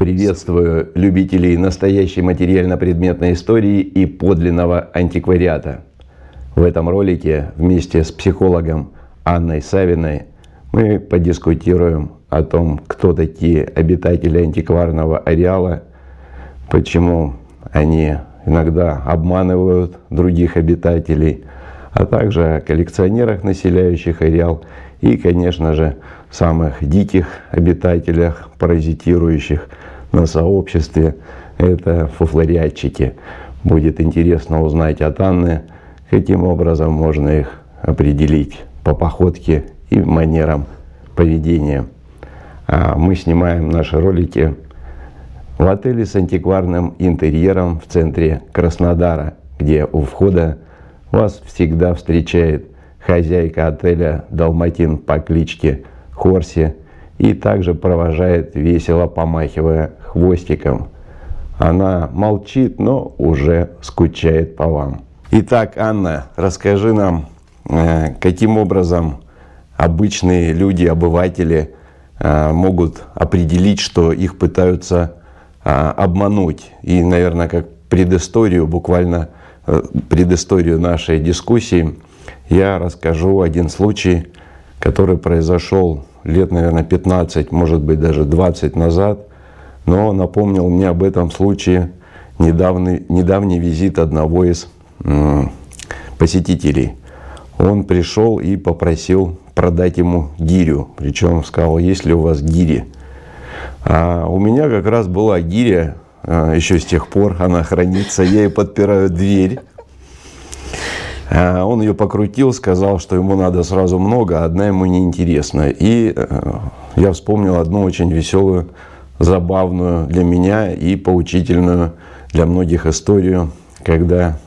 Приветствую любителей настоящей материально-предметной истории и подлинного антиквариата. В этом ролике вместе с психологом Анной Савиной мы подискутируем о том, кто такие обитатели антикварного ареала, почему они иногда обманывают других обитателей, а также о коллекционерах, населяющих ареал, и, конечно же, самых диких обитателях, паразитирующих на сообществе, это фуфлориатчики. Будет интересно узнать от Анны, каким образом можно их определить по походке и манерам поведения. Мы снимаем наши ролики в отеле с антикварным интерьером в центре Краснодара, где у входа вас всегда встречает хозяйка отеля Далматин по кличке Хорси и также провожает, весело помахивая хвостиком. Она молчит, но уже скучает по вам. Итак, Анна, расскажи нам, каким образом обычные люди, обыватели могут определить, что их пытаются обмануть. И, наверное, как предысторию, буквально предысторию нашей дискуссии, я расскажу один случай, который произошел лет, наверное, 15, может быть, даже 20 назад, но напомнил мне об этом случае недавний визит одного из посетителей. Он пришел и попросил продать ему гирю, причем сказал: есть ли у вас гири? А у меня как раз была гиря, еще с тех пор она хранится, я ей подпираю дверь. Он ее покрутил, сказал, что ему надо сразу много, а одна ему не интересна. И я вспомнил одну очень веселую, забавную для меня и поучительную для многих историю, когда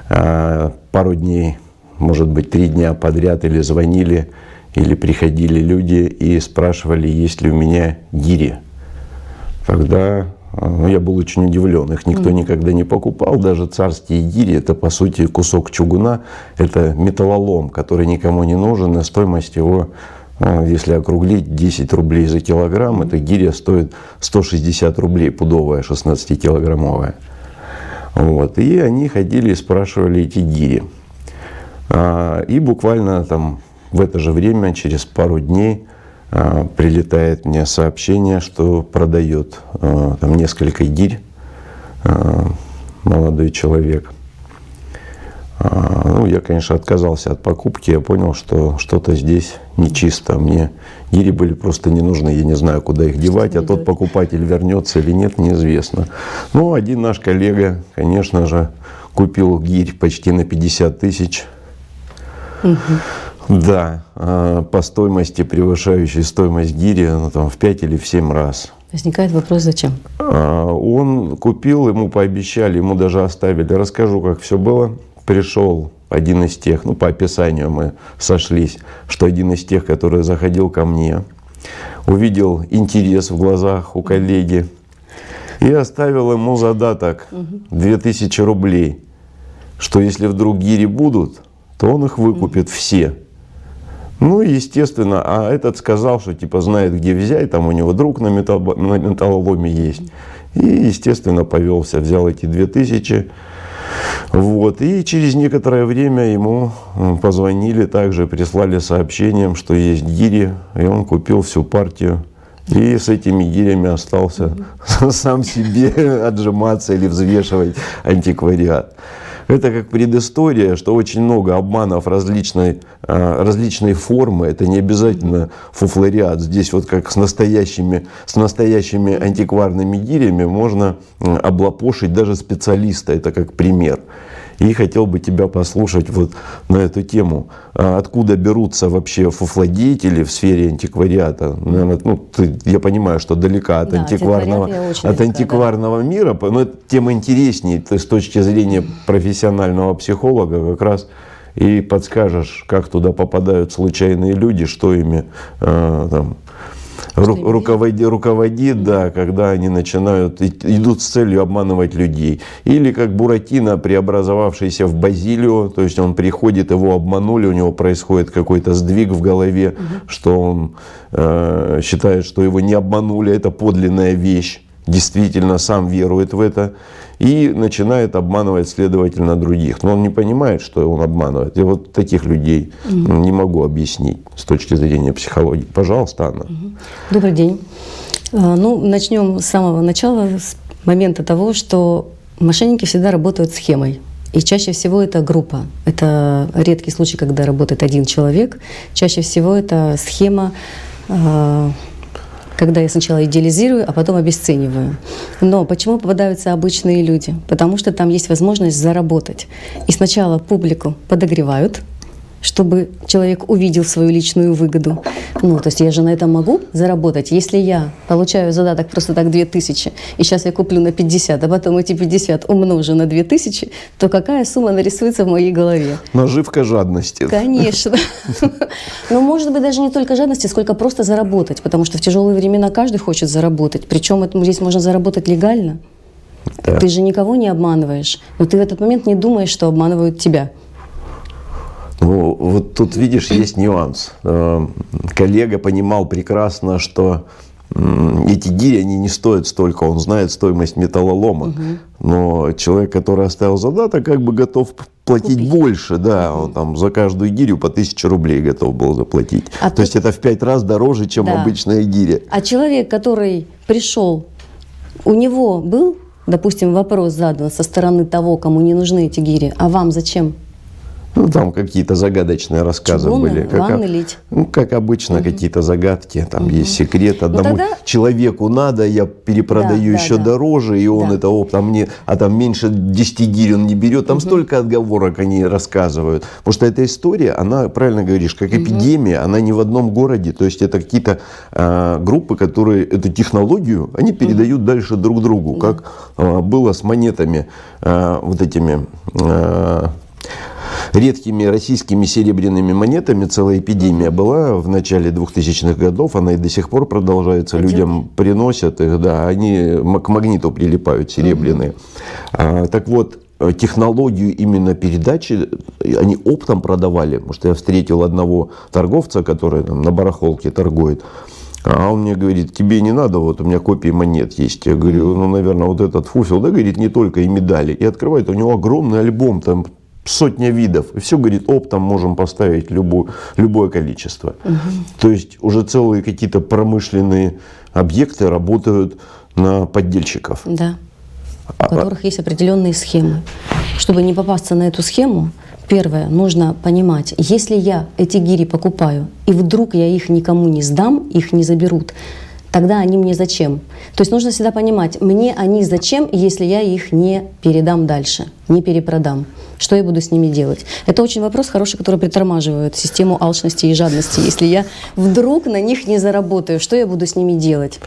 пару дней, может быть, 3 дня подряд или звонили, или приходили люди и спрашивали, есть ли у меня гири. Тогда я был очень удивлен. Их никто никогда не покупал. Даже царские гири — это, по сути, кусок чугуна. Это металлолом, который никому не нужен. И стоимость его, если округлить, 10 рублей за килограмм. Эта гиря стоит 160 рублей, пудовая, 16-килограммовая. Вот. И они ходили и спрашивали эти гири. И буквально там в это же время, через пару дней, прилетает мне сообщение, что продает там несколько гирь молодой человек. Ну, я, конечно, отказался от покупки. Я понял, что что-то здесь нечисто. Мне гири были просто не нужны. Я не знаю, куда их девать, а тот покупатель вернется или нет, неизвестно. Но один наш коллега, конечно же, купил гирь почти на 50 тысяч. Да, по стоимости, превышающей стоимость гири, в 5 или в 7 раз. Возникает вопрос, зачем? Он купил, ему пообещали, ему даже оставили. Расскажу, как все было. Пришел один из тех, по описанию мы сошлись, что один из тех, который заходил ко мне, увидел интерес в глазах у коллеги и оставил ему задаток 2000 рублей, что если вдруг гири будут, то он их выкупит все. Ну, естественно, а этот сказал, что типа знает, где взять, там у него друг на металлоломе есть. И, естественно, повелся, взял эти 2000. Вот. И через некоторое время ему позвонили, также прислали сообщением, что есть гири, и он купил всю партию. И с этими гирями остался сам себе отжиматься или взвешивать антиквариат. Это как предыстория, что очень много обманов различной формы. Это не обязательно фуфлориат. Здесь вот как с настоящими антикварными гирями можно облапошить даже специалиста. Это как пример. И хотел бы тебя послушать вот на эту тему. Откуда берутся вообще фуфлодеятели в сфере антиквариата? Наверное, я понимаю, что далека от антикварного мира, но это тем интереснее. Ты с точки зрения профессионального психолога как раз и подскажешь, как туда попадают случайные люди, что ими руководит, да, когда они начинают, идут с целью обманывать людей. Или как Буратино, преобразовавшийся в Базилио, то есть он приходит, его обманули, у него происходит какой-то сдвиг в голове, что он считает, что его не обманули, это подлинная вещь, действительно сам верует в это и начинает обманывать, следовательно, других. Но он не понимает, что он обманывает. И вот таких людей не могу объяснить с точки зрения психологии. Пожалуйста, Анна. Добрый день. Ну, начнем с самого начала, с момента того, что мошенники всегда работают схемой. И чаще всего это группа. Это редкий случай, когда работает один человек. Чаще всего это схема, когда я сначала идеализирую, а потом обесцениваю. Но почему попадаются обычные люди? Потому что там есть возможность заработать. И сначала публику подогревают, чтобы человек увидел свою личную выгоду. Ну, то есть я же на этом могу заработать. Если я получаю задаток просто так 2000, и сейчас я куплю на 50, а потом эти 50 умножу на 2000, то какая сумма нарисуется в моей голове? Наживка жадности. Конечно. Но может быть даже не только жадности, сколько просто заработать. Потому что в тяжелые времена каждый хочет заработать. Причем здесь можно заработать легально. Да. Ты же никого не обманываешь. Но ты в этот момент не думаешь, что обманывают тебя. Ну, вот тут, видишь, есть нюанс. Коллега понимал прекрасно, что эти гири, они не стоят столько, он знает стоимость металлолома. Но человек, который оставил задаток, как бы готов платить купить больше. Да, он там за каждую гирю по 1000 рублей готов был заплатить. То есть это в 5 раз дороже, чем обычная гиря. А человек, который пришел, у него был, допустим, вопрос задан со стороны того, кому не нужны эти гири, а вам зачем? Ну, там какие-то загадочные рассказы Чугунные, были. ванны лить. Ну, как обычно, какие-то загадки, там есть секрет. Одному человеку надо, я перепродаю еще дороже, и он это оптом мне, а там меньше 10 гирь он не берет. Там столько отговорок они рассказывают. Потому что эта история, она, правильно говоришь, как эпидемия, она не в одном городе. То есть это какие-то группы, которые эту технологию, они передают дальше друг другу. Как было с монетами вот этими... редкими российскими серебряными монетами целая эпидемия была в начале 2000-х годов, она и до сих пор продолжается, людям приносят их, да, они к магниту прилипают серебряные. Так вот, технологию именно передачи они оптом продавали, потому что я встретил одного торговца, который там на барахолке торгует, а он мне говорит, тебе не надо, вот у меня копии монет есть. Я говорю, ну, наверное, вот этот фуфел, да, говорит, не только и медали. И открывает, у него огромный альбом, там сотня видов. И все, говорит, оптом можем поставить любое количество. То есть уже целые какие-то промышленные объекты работают на поддельщиков. Да, у которых есть определенные схемы. Чтобы не попасться на эту схему, первое, нужно понимать, если я эти гири покупаю, и вдруг я их никому не сдам, их не заберут, тогда они мне зачем? То есть нужно всегда понимать, мне они зачем, если я их не передам дальше, не перепродам. Что я буду с ними делать? Это очень вопрос хороший, который притормаживает систему алчности и жадности. Если я вдруг на них не заработаю, что я буду с ними делать?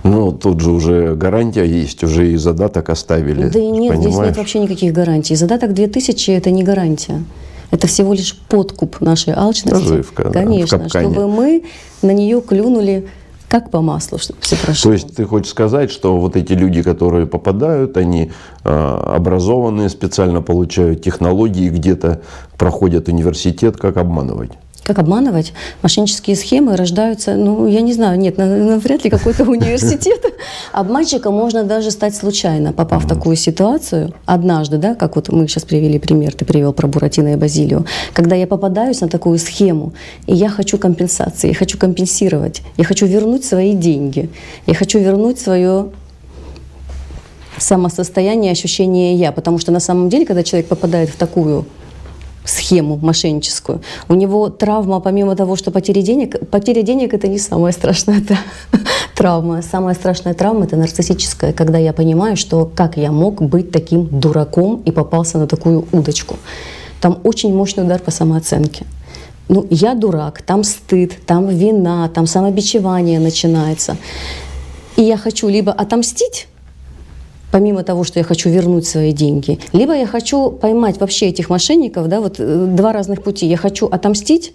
Ну, тут же уже гарантия есть, уже и задаток оставили. Да и нет, понимаешь? здесь нет вообще никаких гарантий. Задаток 2000 – это не гарантия. Это всего лишь подкуп нашей алчности. Наживка, конечно, да, чтобы мы на нее клюнули как по маслу, чтобы все прошло. То есть ты хочешь сказать, что вот эти люди, которые попадают, они образованные, специально получают технологии, где-то проходят университет, как обманывать? Как обманывать? Мошеннические схемы рождаются, ну, я не знаю, нет, вряд ли какой-то университет. Обманщиком можно даже стать случайно, попав в такую ситуацию однажды, да, как вот мы сейчас привели пример, ты привел про Буратино и Базилио, когда я попадаюсь на такую схему, и я хочу компенсации, я хочу компенсировать, я хочу вернуть свои деньги, я хочу вернуть свое самосостояние, ощущение «я», потому что на самом деле, когда человек попадает в такую схему мошенническую, у него травма, помимо того, что потеря денег – это не самая страшная травма. Самая страшная травма – это нарциссическая, когда я понимаю, что как я мог быть таким дураком и попался на такую удочку. Там очень мощный удар по самооценке. Ну, я дурак, там стыд, там вина, там самобичевание начинается. И я хочу либо отомстить, помимо того, что я хочу вернуть свои деньги, либо я хочу поймать вообще этих мошенников, да, вот два разных пути. Я хочу отомстить,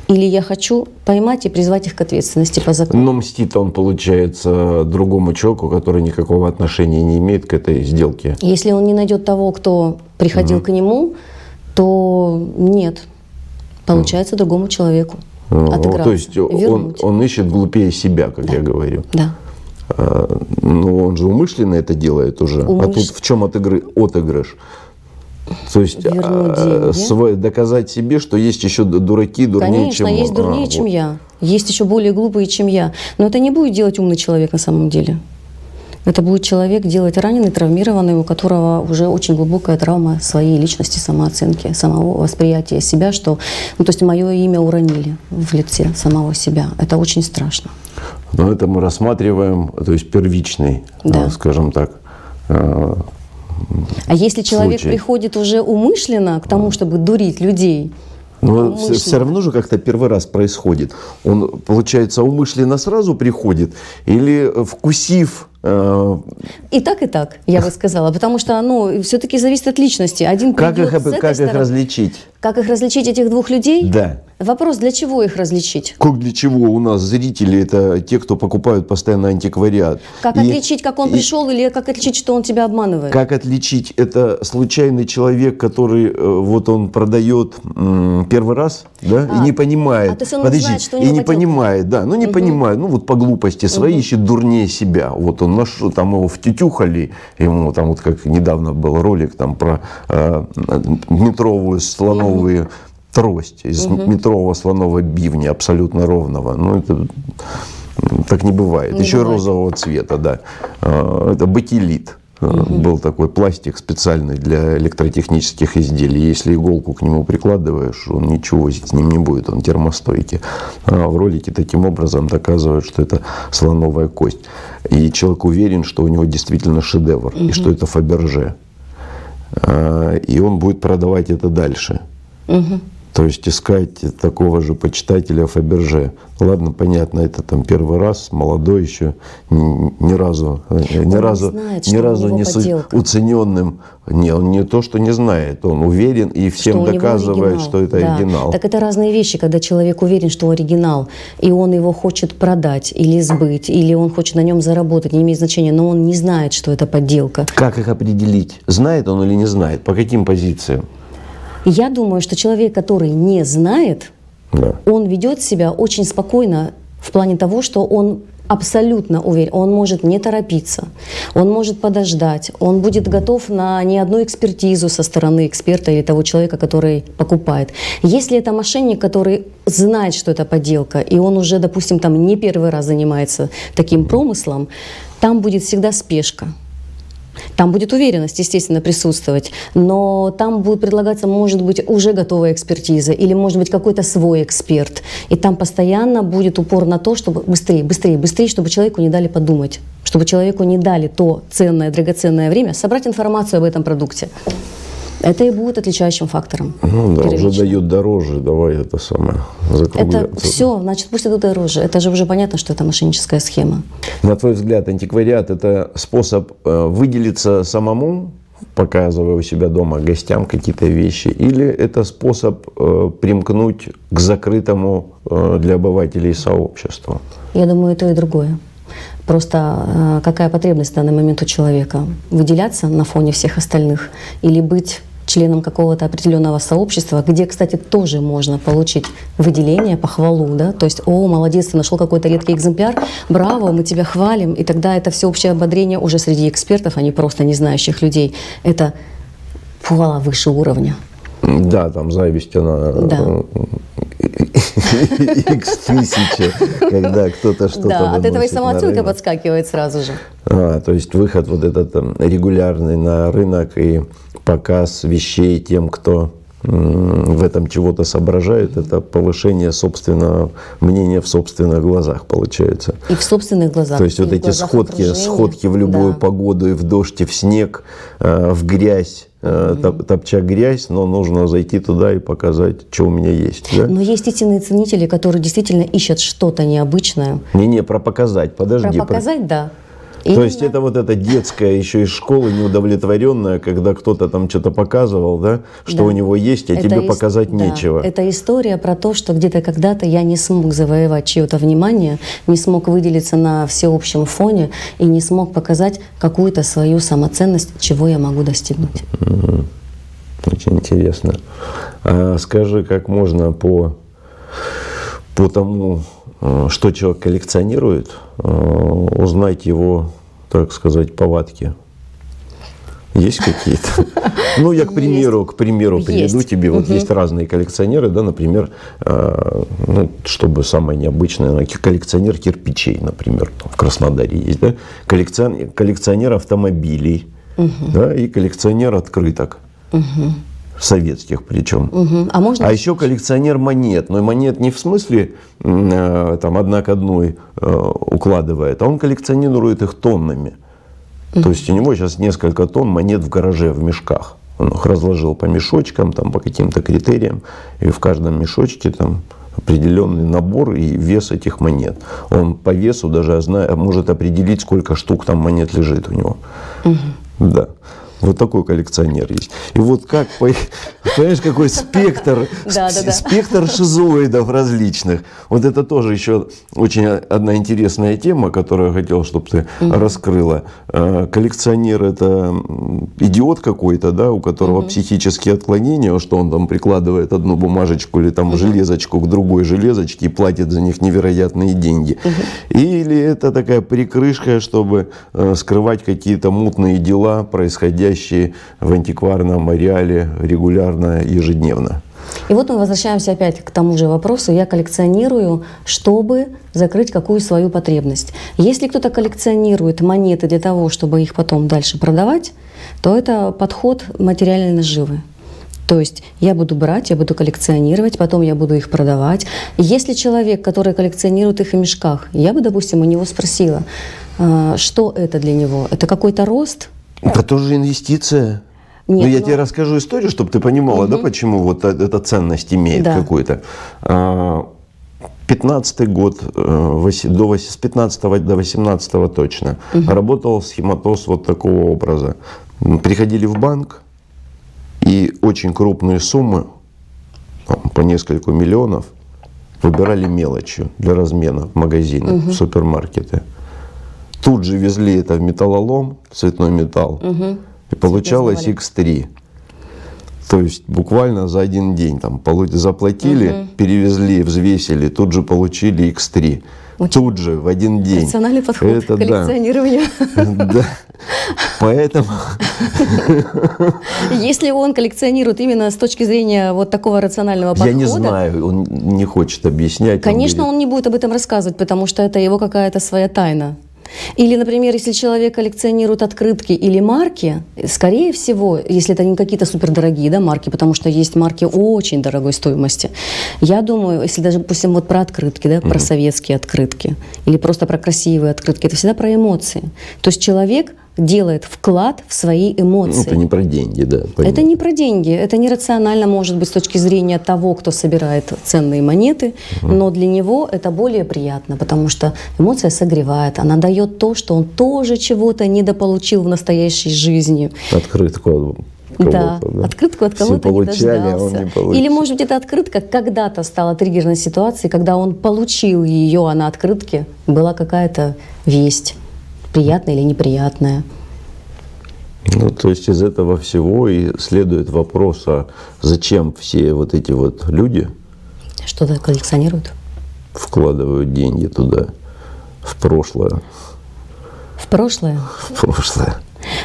или я хочу поймать и призвать их к ответственности по закону. Но мстит он, получается, другому человеку, который никакого отношения не имеет к этой сделке. Если он не найдет того, кто приходил к нему, то нет, получается другому человеку отыграться, То есть вернуть. он ищет глупее себя, как я говорю. Да. Но он же умышленно это делает уже. А тут в чем отыгрыш? То есть доказать себе, что есть еще дураки, дурнее, чем он. Конечно, есть дурнее, чем я. Есть еще более глупые, чем я. Но это не будет делать умный человек на самом деле. Это будет человек делать раненый, травмированный, у которого уже очень глубокая травма своей личности, самооценки, самого восприятия себя, что, то есть мое имя уронили в лице самого себя. Это очень страшно. Но это мы рассматриваем, то есть первичный, скажем так. А если человек приходит уже умышленно к тому, чтобы дурить людей, но все равно же как-то первый раз происходит. Он, получается, умышленно сразу приходит или вкусив? И так, я бы сказала. Потому что все-таки зависит от личности. Один как придет с этой их стороны. различить? Как их различить, этих двух людей? Да. Вопрос, для чего их различить? Как для чего? У нас зрители – это те, кто покупают постоянно антиквариат. Как отличить, как он пришел, или как отличить, что он тебя обманывает? Как отличить? Это случайный человек, который вот он продает первый раз, да, и не понимает. То есть он не знает, что у него и не подделка. понимает, да, не понимает, вот по глупости своей ищет дурнее себя. Вот он нашел, там его втютюхали, ему там вот как недавно был ролик там про метровую слоновую трость из метрового слонового бивня, абсолютно ровного. Это так не бывает. Еще розового цвета, да. Это бакелит. Был такой пластик специальный для электротехнических изделий. Если иголку к нему прикладываешь, он ничего с ним не будет, он термостойкий. В ролике таким образом доказывают, что это слоновая кость. И человек уверен, что у него действительно шедевр, и что это Фаберже. И он будет продавать это дальше. То есть искать такого же почитателя Фаберже. Ладно, понятно, это там первый раз, молодой еще, ни разу не уцененным. Не, он не то, что не знает, он уверен и всем доказывает, что это оригинал. Так это разные вещи, когда человек уверен, что оригинал, и он его хочет продать или сбыть, или он хочет на нем заработать, не имеет значения, но он не знает, что это подделка. Как их определить? Знает он или не знает? По каким позициям? Я думаю, что человек, который не знает, он ведет себя очень спокойно в плане того, что он абсолютно уверен, он может не торопиться, он может подождать, он будет готов на не одну экспертизу со стороны эксперта или того человека, который покупает. Если это мошенник, который знает, что это подделка, и он уже, допустим, там не первый раз занимается таким промыслом, там будет всегда спешка. Там будет уверенность, естественно, присутствовать, но там будет предлагаться, может быть, уже готовая экспертиза или, может быть, какой-то свой эксперт. И там постоянно будет упор на то, чтобы быстрее, чтобы человеку не дали подумать, чтобы человеку не дали то ценное, драгоценное время собрать информацию об этом продукте. Это и будет отличающим фактором. Уже дают дороже, давай это самое закругляться. Это все, значит, пусть идут дороже. Это же уже понятно, что это мошенническая схема. На твой взгляд, антиквариат – это способ выделиться самому, показывая у себя дома гостям какие-то вещи, или это способ примкнуть к закрытому для обывателей сообществу? Я думаю, и то, и другое. Просто какая потребность в данный момент у человека? Выделяться на фоне всех остальных или быть членом какого-то определенного сообщества, где, кстати, тоже можно получить выделение, похвалу, да, то есть, о, молодец, ты нашел какой-то редкий экземпляр, браво, мы тебя хвалим, и тогда это всеобщее ободрение уже среди экспертов, а не просто не знающих людей, это похвала выше уровня. Да, там зависть, она x1000, когда кто-то что-то Да, от этого и самооценка рынок. подскакивает сразу же. То есть выход вот этот регулярный на рынок и показ вещей тем, кто в этом чего-то соображает, это повышение собственного мнения в собственных глазах получается. И в собственных глазах. То есть вот эти сходки в любую погоду, и в дождь, и в снег, в грязь, топча грязь, но нужно зайти туда и показать, что у меня есть. Да? Но есть истинные ценители, которые действительно ищут что-то необычное. Не, про показать, подожди. Про показать, да. То есть это вот эта детская еще из школы неудовлетворенная, когда кто-то там что-то показывал, да, что Да. у него есть, а Это тебе показать да, нечего. это история про то, что где-то когда-то я не смог завоевать чье-то внимание, не смог выделиться на всеобщем фоне и не смог показать какую-то свою самоценность, чего я могу достигнуть. Очень интересно. А скажи, как можно по тому, что человек коллекционирует, узнать его, так сказать, повадки? Есть какие-то? Ну, я, к примеру, приведу Есть. тебе. Вот есть разные коллекционеры, да, например, ну, чтобы самое необычное, коллекционер кирпичей, например, там в Краснодаре есть, да, коллекционер автомобилей, да, и коллекционер открыток. Советских причем. А еще коллекционер монет. Но монет не в смысле там одна к одной укладывает, а он коллекционирует их тоннами. То есть у него сейчас несколько тонн монет в гараже в мешках. Он их разложил по мешочкам, там, по каким-то критериям. И в каждом мешочке там определенный набор и вес этих монет. Он по весу даже может определить, сколько штук там монет лежит у него. Да. Вот такой коллекционер есть. И вот как, понимаешь, какой спектр шизоидов различных. Вот это тоже еще очень одна интересная тема, которую я хотел, чтобы ты раскрыла. Коллекционер – это идиот какой-то, да, у которого психические отклонения, что он там прикладывает одну бумажечку или там железочку к другой железочке и платит за них невероятные деньги. Или это такая прикрышка, чтобы скрывать какие-то мутные дела, происходящие в антикварном ареале регулярно, ежедневно. И вот мы возвращаемся опять к тому же вопросу. Я коллекционирую, чтобы закрыть какую свою потребность. Если кто-то коллекционирует монеты для того, чтобы их потом дальше продавать, то это подход материальной наживы. То есть я буду брать, я буду коллекционировать, потом я буду их продавать. Если человек, который коллекционирует их в мешках, я бы, допустим, у него спросила, что это для него? Это какой-то рост? Это тоже инвестиция. Нет, но я тебе расскажу историю, чтобы ты понимала, да, почему вот эта ценность имеет какую-то. 15-й год, с 15 до 18 точно, работал схематоз вот такого образа. Приходили в банк, и очень крупные суммы, по несколько миллионов, выбирали мелочью для размена в магазины, в супермаркеты. Тут же везли это в металлолом, цветной металл, и получалось X3. То есть буквально за один день там заплатили, перевезли, взвесили, тут же получили X3. Тут же, в один день. Рациональный подход к коллекционированию. Да. Поэтому... Если он коллекционирует именно с точки зрения вот такого рационального подхода... Я не знаю, он не хочет объяснять. Конечно, он не будет об этом рассказывать, потому что это его какая-то своя тайна. Или, например, если человек коллекционирует открытки или марки, скорее всего, если это не какие-то супердорогие, да, марки, потому что есть марки очень дорогой стоимости, я думаю, если даже, допустим, вот про открытки, да, про советские открытки, или просто про красивые открытки, это всегда про эмоции. То есть человек делает вклад в свои эмоции. Это не про деньги, да. Понятно. Это не про деньги, это нерационально может быть с точки зрения того, кто собирает ценные монеты, но для него это более приятно, потому что эмоция согревает, она дает то, что он тоже чего-то недополучил в настоящей жизни. Открытку Да, открытку от кого-то не дождался. А он не получил. Или, может быть, эта открытка когда-то стала триггерной ситуацией, когда он получил ее, а на открытке была какая-то весть, приятная или неприятная. Ну, то есть из этого всего и следует вопрос, а зачем все вот эти вот люди Что-то коллекционируют? вкладывают деньги туда, в прошлое? В прошлое? В прошлое.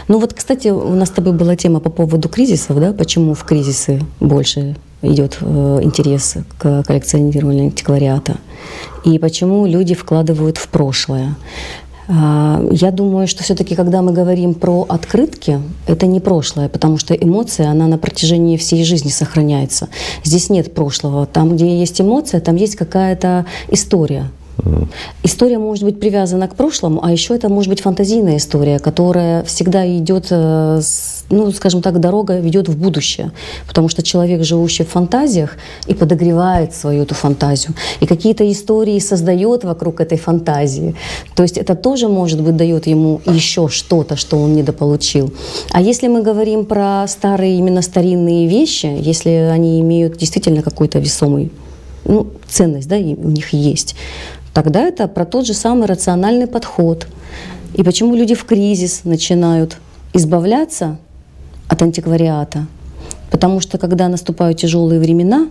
Ну вот, кстати, у нас с тобой была тема по поводу кризисов, да, почему в кризисы больше идет интерес к коллекционированию антиквариата, и почему люди вкладывают в прошлое. Я думаю, что все-таки, когда мы говорим про открытки, это не прошлое, потому что эмоция, она на протяжении всей жизни сохраняется. Здесь нет прошлого. Там, где есть эмоция, там есть какая-то история. История может быть привязана к прошлому, а еще это может быть фантазийная история, которая всегда идет, ну, скажем так, дорога ведет в будущее. Потому что человек, живущий в фантазиях, и подогревает свою эту фантазию. И какие-то истории создает вокруг этой фантазии. То есть это тоже, может быть, дает ему еще что-то, что он недополучил. А если мы говорим про старые, именно старинные вещи, если они имеют действительно какой-то весомый, ну, ценность, да, и у них есть, тогда это про тот же самый рациональный подход. И почему люди в кризис начинают избавляться от антиквариата? Потому что когда наступают тяжелые времена,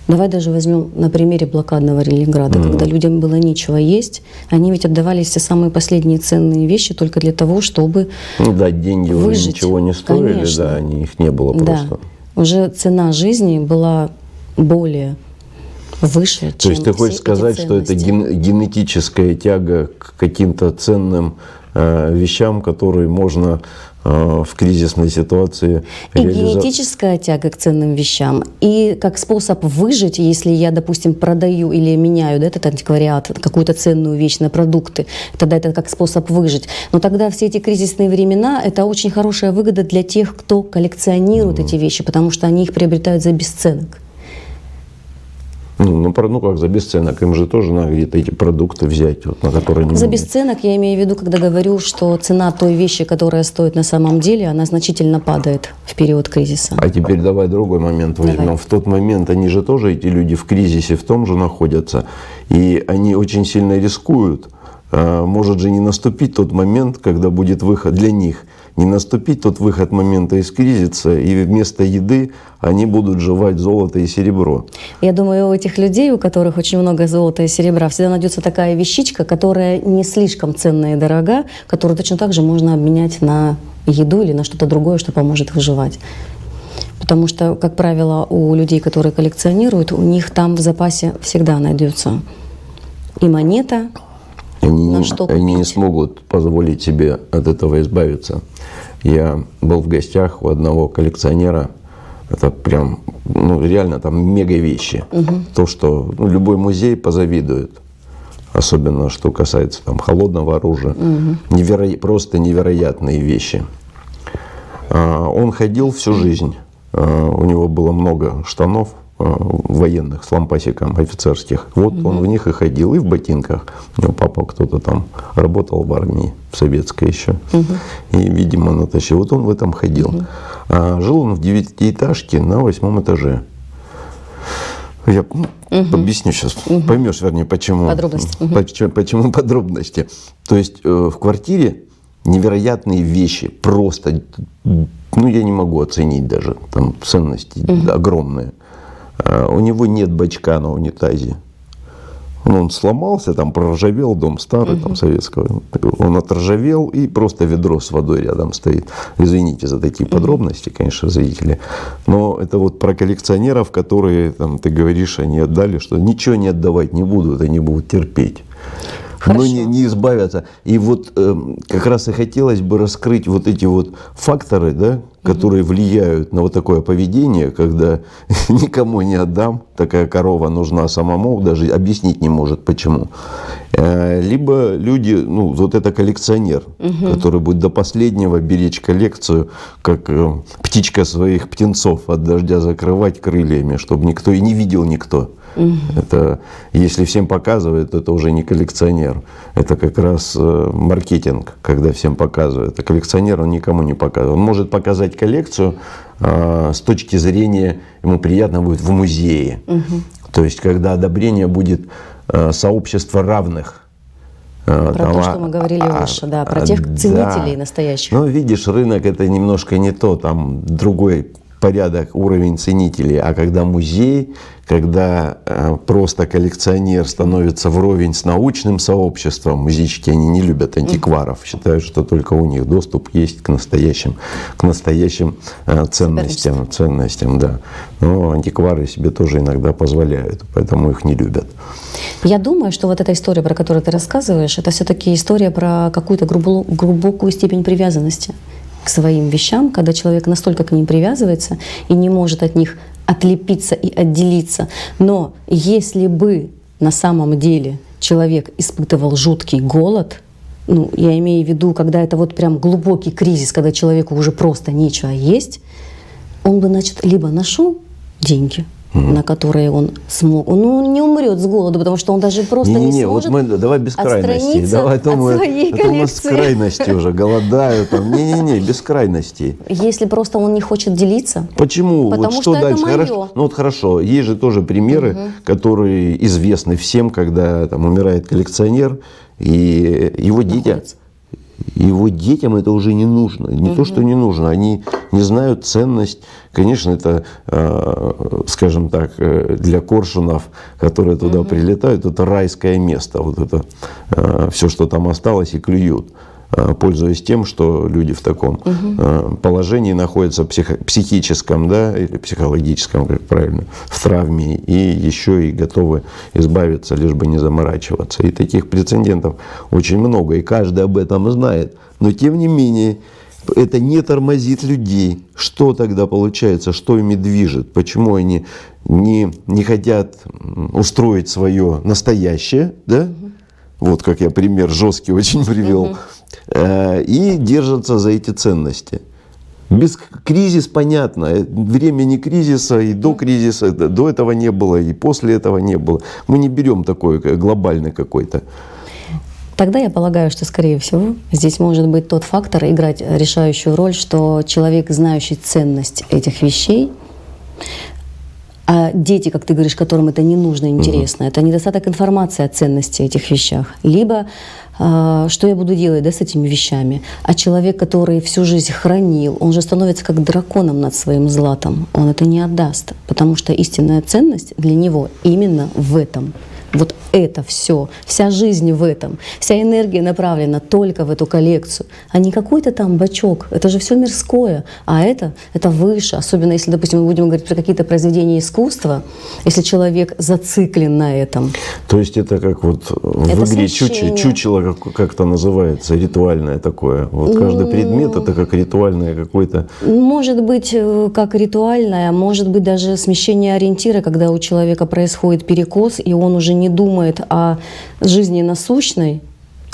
давай даже возьмем на примере блокадного Ленинграда, когда людям было нечего есть, они ведь отдавали все самые последние ценные вещи только для того, чтобы да, деньги уже ничего не стоили, конечно. Да, их не было просто. Да. Уже цена жизни была более выше, То есть ты хочешь сказать, что это генетическая тяга к каким-то ценным вещам, которые можно в кризисной ситуации реализовать? И генетическая тяга к ценным вещам, и как способ выжить, если я, допустим, продаю или меняю, да, этот антиквариат, какую-то ценную вещь на продукты, тогда это как способ выжить. Но тогда все эти кризисные времена — это очень хорошая выгода для тех, кто коллекционирует эти вещи, потому что они их приобретают за бесценок. Ну, как за бесценок? Им же тоже надо где-то эти продукты взять, вот, на которые не За могут. бесценок я имею в виду, когда говорю, что цена той вещи, которая стоит на самом деле, она значительно падает в период кризиса. А теперь давай другой момент возьмем. Давай. В тот момент они же тоже, эти люди, в кризисе в том же находятся, и они очень сильно рискуют. Может же не наступить тот момент, когда будет выход для них. Не наступить тот выход момента из кризиса, и вместо еды они будут жевать золото и серебро. Я думаю, у этих людей, у которых очень много золота и серебра, всегда найдется такая вещичка, которая не слишком ценная и дорога, которую точно так же можно обменять на еду или на что-то другое, что поможет выживать. Потому что, как правило, у людей, которые коллекционируют, у них там в запасе всегда найдется и монета, Они не смогут позволить себе от этого избавиться. Я был в гостях у одного коллекционера. Это прям, реально там мега вещи. То, что любой музей позавидует. Особенно, что касается там холодного оружия. Просто невероятные вещи. Он ходил всю жизнь. У него было много штанов военных с лампасиком офицерских. Вот он в них и ходил, и в ботинках. У него папа кто-то там работал в армии, в советской еще. И, видимо, натащил. Вот он в этом ходил. Жил он в 9-этажке на 8 этаже. Я объясню сейчас. Поймешь, вернее, почему. Подробности. Почему подробности. То есть в квартире невероятные вещи. Просто, я не могу оценить даже. Там ценности огромные. У него нет бачка на унитазе. Он сломался, там проржавел, дом старый, там советского. Он отржавел, и просто ведро с водой рядом стоит. Извините за такие подробности, конечно, зрители. Но это вот про коллекционеров, которые, там, ты говоришь, они отдали, что ничего не отдавать не будут, они будут терпеть. Но не избавятся. И вот как раз и хотелось бы раскрыть вот эти вот факторы, да, которые влияют на вот такое поведение, когда никому не отдам, такая корова нужна самому, даже объяснить не может почему. Либо люди, вот это коллекционер, который будет до последнего беречь коллекцию, как птичка своих птенцов от дождя закрывать крыльями, чтобы никто и не видел никто. Это, если всем показывает, это уже не коллекционер. Это как раз маркетинг, когда всем показывают. А коллекционер, он никому не показывает. Он может показать коллекцию с точки зрения, ему приятно будет в музее. То есть, когда одобрение будет сообщества равных. Про то, что мы говорили выше, да, про тех ценителей настоящих. Ну, видишь, рынок это немножко не то, там другой порядок, уровень ценителей. А когда музей, когда просто коллекционер становится вровень с научным сообществом, музейщики, они не любят антикваров, считают, что только у них доступ есть к настоящим ценностям, да. Но антиквары себе тоже иногда позволяют, поэтому их не любят. Я думаю, что вот эта история, про которую ты рассказываешь, это все-таки история про какую-то глубокую степень привязанности к своим вещам, когда человек настолько к ним привязывается и не может от них отлепиться и отделиться. Но если бы на самом деле человек испытывал жуткий голод, ну, я имею в виду, когда это вот прям глубокий кризис, когда человеку уже просто нечего есть, он бы, значит, либо нашел деньги, на которые он смог. Он не умрет с голоду, потому что он даже просто не сможет вот давай без крайностей. Давай, от своей коллекции. С крайности уже голодают. Не, без крайностей. Если просто он не хочет делиться. Почему? Потому вот что это дальше? моё. Хорошо. Ну вот хорошо. Есть же тоже примеры, которые известны всем, когда там умирает коллекционер, и его детям это уже не нужно. Не то, что не нужно, они не знают ценность. Конечно, это, скажем так, для коршунов, которые туда прилетают, это райское место. Вот это все, что там осталось, и клюют, пользуясь тем, что люди в таком положении находятся психическом, да, или психологическом, как правильно, в травме, и еще и готовы избавиться, лишь бы не заморачиваться. И таких прецедентов очень много, и каждый об этом знает. Но тем не менее, это не тормозит людей. Что тогда получается, что ими движет? Почему они не хотят устроить свое настоящее, да? Вот как я пример жесткий очень привел. И держатся за эти ценности. Кризис, понятно. Времени кризиса и до кризиса, до этого не было, и после этого не было. Мы не берем такой глобальный какой-то. Тогда я полагаю, что, скорее всего, здесь может быть тот фактор играть решающую роль, что человек, знающий ценность этих вещей, а дети, как ты говоришь, которым это не нужно, интересно, это недостаток информации о ценности этих вещах. Либо что я буду делать, да, с этими вещами. А человек, который всю жизнь хранил, он же становится как драконом над своим златом. Он это не отдаст, потому что истинная ценность для него именно в этом. Вот это все, вся жизнь в этом, вся энергия направлена только в эту коллекцию, а не какой-то там бачок. Это же все мирское, а это выше. Особенно если, допустим, мы будем говорить про какие-то произведения искусства, если человек зациклен на этом. То есть это как вот в игре чучело, как это называется, ритуальное такое. Вот каждый предмет это как ритуальное какое-то. Может быть, как ритуальное, может быть даже смещение ориентира, когда у человека происходит перекос, и он уже не думает о жизни насущной,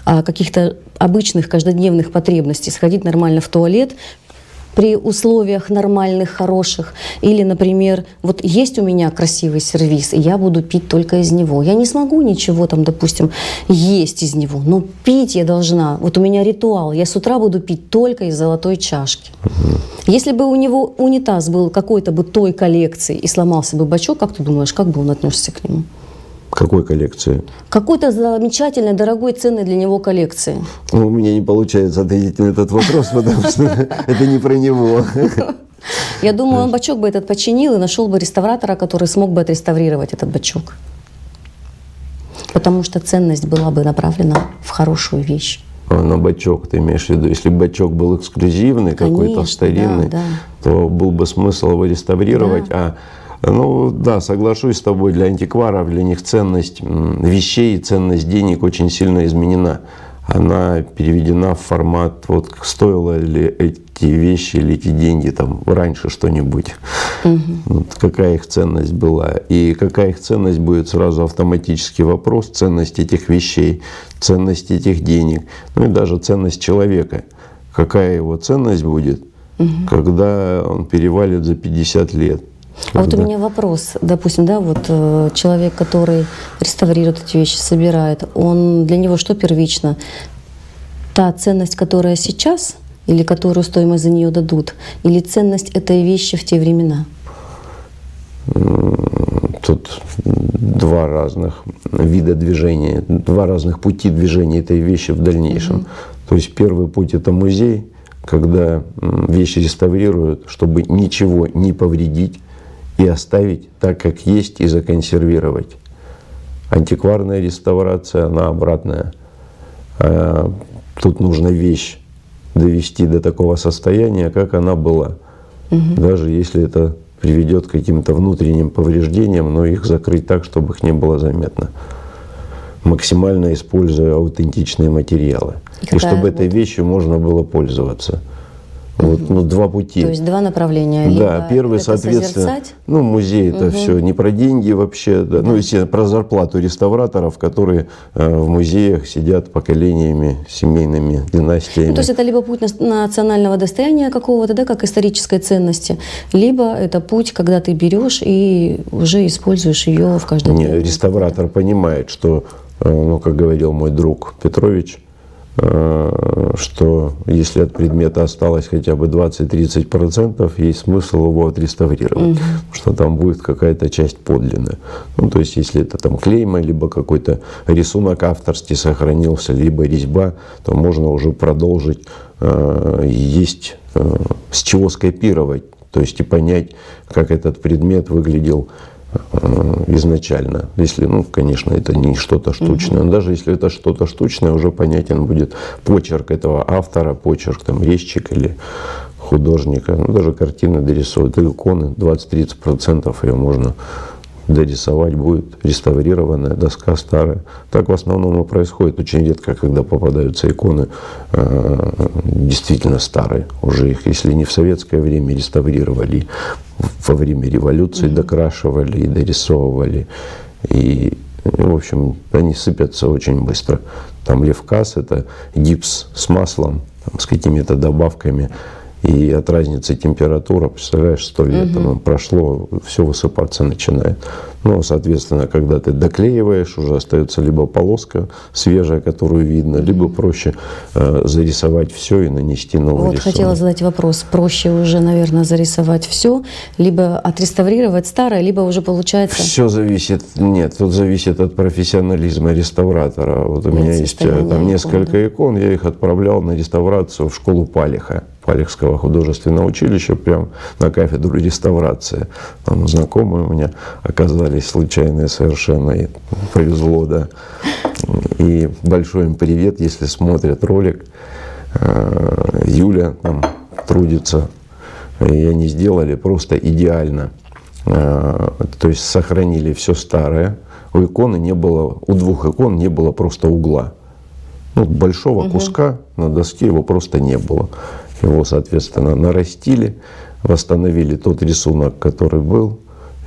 о каких-то обычных каждодневных потребностях, сходить нормально в туалет при условиях нормальных, хороших. Или, например, вот есть у меня красивый сервиз, и я буду пить только из него. Я не смогу ничего там, допустим, есть из него, но пить я должна. Вот у меня ритуал, я с утра буду пить только из золотой чашки. Если бы у него унитаз был какой-то бы той коллекции и сломался бы бачок, как ты думаешь, как бы он отнесся к нему? Какой коллекции? Какой-то замечательной, дорогой, ценной для него коллекции. Ну, у меня не получается ответить на этот вопрос, потому что это не про него. Я думаю, он бачок бы этот починил и нашел бы реставратора, который смог бы отреставрировать этот бачок. Потому что ценность была бы направлена в хорошую вещь. На бачок ты имеешь в виду? Если бачок был эксклюзивный, какой-то старинный, да. то был бы смысл его реставрировать. Да. Ну да, соглашусь с тобой, для антикваров, для них ценность вещей, ценность денег очень сильно изменена. Она переведена в формат, вот стоило ли эти вещи или эти деньги там раньше что-нибудь. Вот какая их ценность была. И какая их ценность будет, сразу автоматический вопрос. Ценность этих вещей, ценность этих денег, ну и даже ценность человека. Какая его ценность будет, когда он перевалит за 50 лет. А вот у меня вопрос, допустим, да, вот человек, который реставрирует эти вещи, собирает, для него что первично? Та ценность, которая сейчас, или которую стоимость за нее дадут, или ценность этой вещи в те времена? Тут два разных вида движения, два разных пути движения этой вещи в дальнейшем. То есть первый путь — это музей, когда вещи реставрируют, чтобы ничего не повредить, и оставить так, как есть, и законсервировать. Антикварная реставрация, она обратная. Тут нужно вещь довести до такого состояния, как она была. Даже если это приведет к каким-то внутренним повреждениям, но их закрыть так, чтобы их не было заметно. Максимально используя аутентичные материалы. И чтобы этой вещью можно было пользоваться. Вот, ну, два пути. То есть два направления. Да, Либо первый, это соответственно, созерцать. ну, музей это все не про деньги вообще, да. Ну, естественно, про зарплату реставраторов, которые в музеях сидят поколениями, семейными династиями. Ну, то есть это либо путь национального достояния какого-то, да, как исторической ценности, либо это путь, когда ты берешь и уже используешь ее в каждой Не, реставратор понимает, что, ну, как говорил мой друг Петрович, что если от предмета осталось хотя бы 20-30%, есть смысл его отреставрировать, что там будет какая-то часть подлинная. Ну, то есть, если это там клейма, либо какой-то рисунок авторский сохранился, либо резьба, то можно уже продолжить, есть с чего скопировать, то есть и понять, как этот предмет выглядел изначально. Если, ну, конечно, это не что-то штучное. Но даже если это что-то штучное, уже понятен будет почерк этого автора, почерк там резчика или художника. Ну, даже картины дорисовывают. И иконы 20-30% ее можно дорисовать, будет реставрированная доска старая. Так в основном и происходит. Очень редко, когда попадаются иконы действительно старые. Уже их, если не в советское время реставрировали, во время революции докрашивали и дорисовывали. И, в общем, они сыпятся очень быстро. Там левказ — это гипс с маслом, там, с какими-то добавками. И от разницы температуры, представляешь, 100 лет прошло, все высыпаться начинает. Ну, соответственно, когда ты доклеиваешь, уже остается либо полоска свежая, которую видно, либо проще зарисовать все и нанести новый Вот рисунок. хотела задать вопрос. Проще уже, наверное, зарисовать все, либо отреставрировать старое, либо уже получается... Все зависит, нет, тут зависит от профессионализма реставратора. Вот у меня есть там несколько икон, я их отправлял на реставрацию в школу Палиха, Палихского художественного училища, прямо на кафедру реставрации. Там знакомые у меня оказались случайные совершенно, и повезло, да. И большой им привет, если смотрят ролик. Юля там трудится, и они сделали просто идеально. То есть сохранили все старое. У иконы не было, у двух икон не было просто угла. Ну, большого куска на доске его просто не было. Его, соответственно, нарастили, восстановили тот рисунок, который был,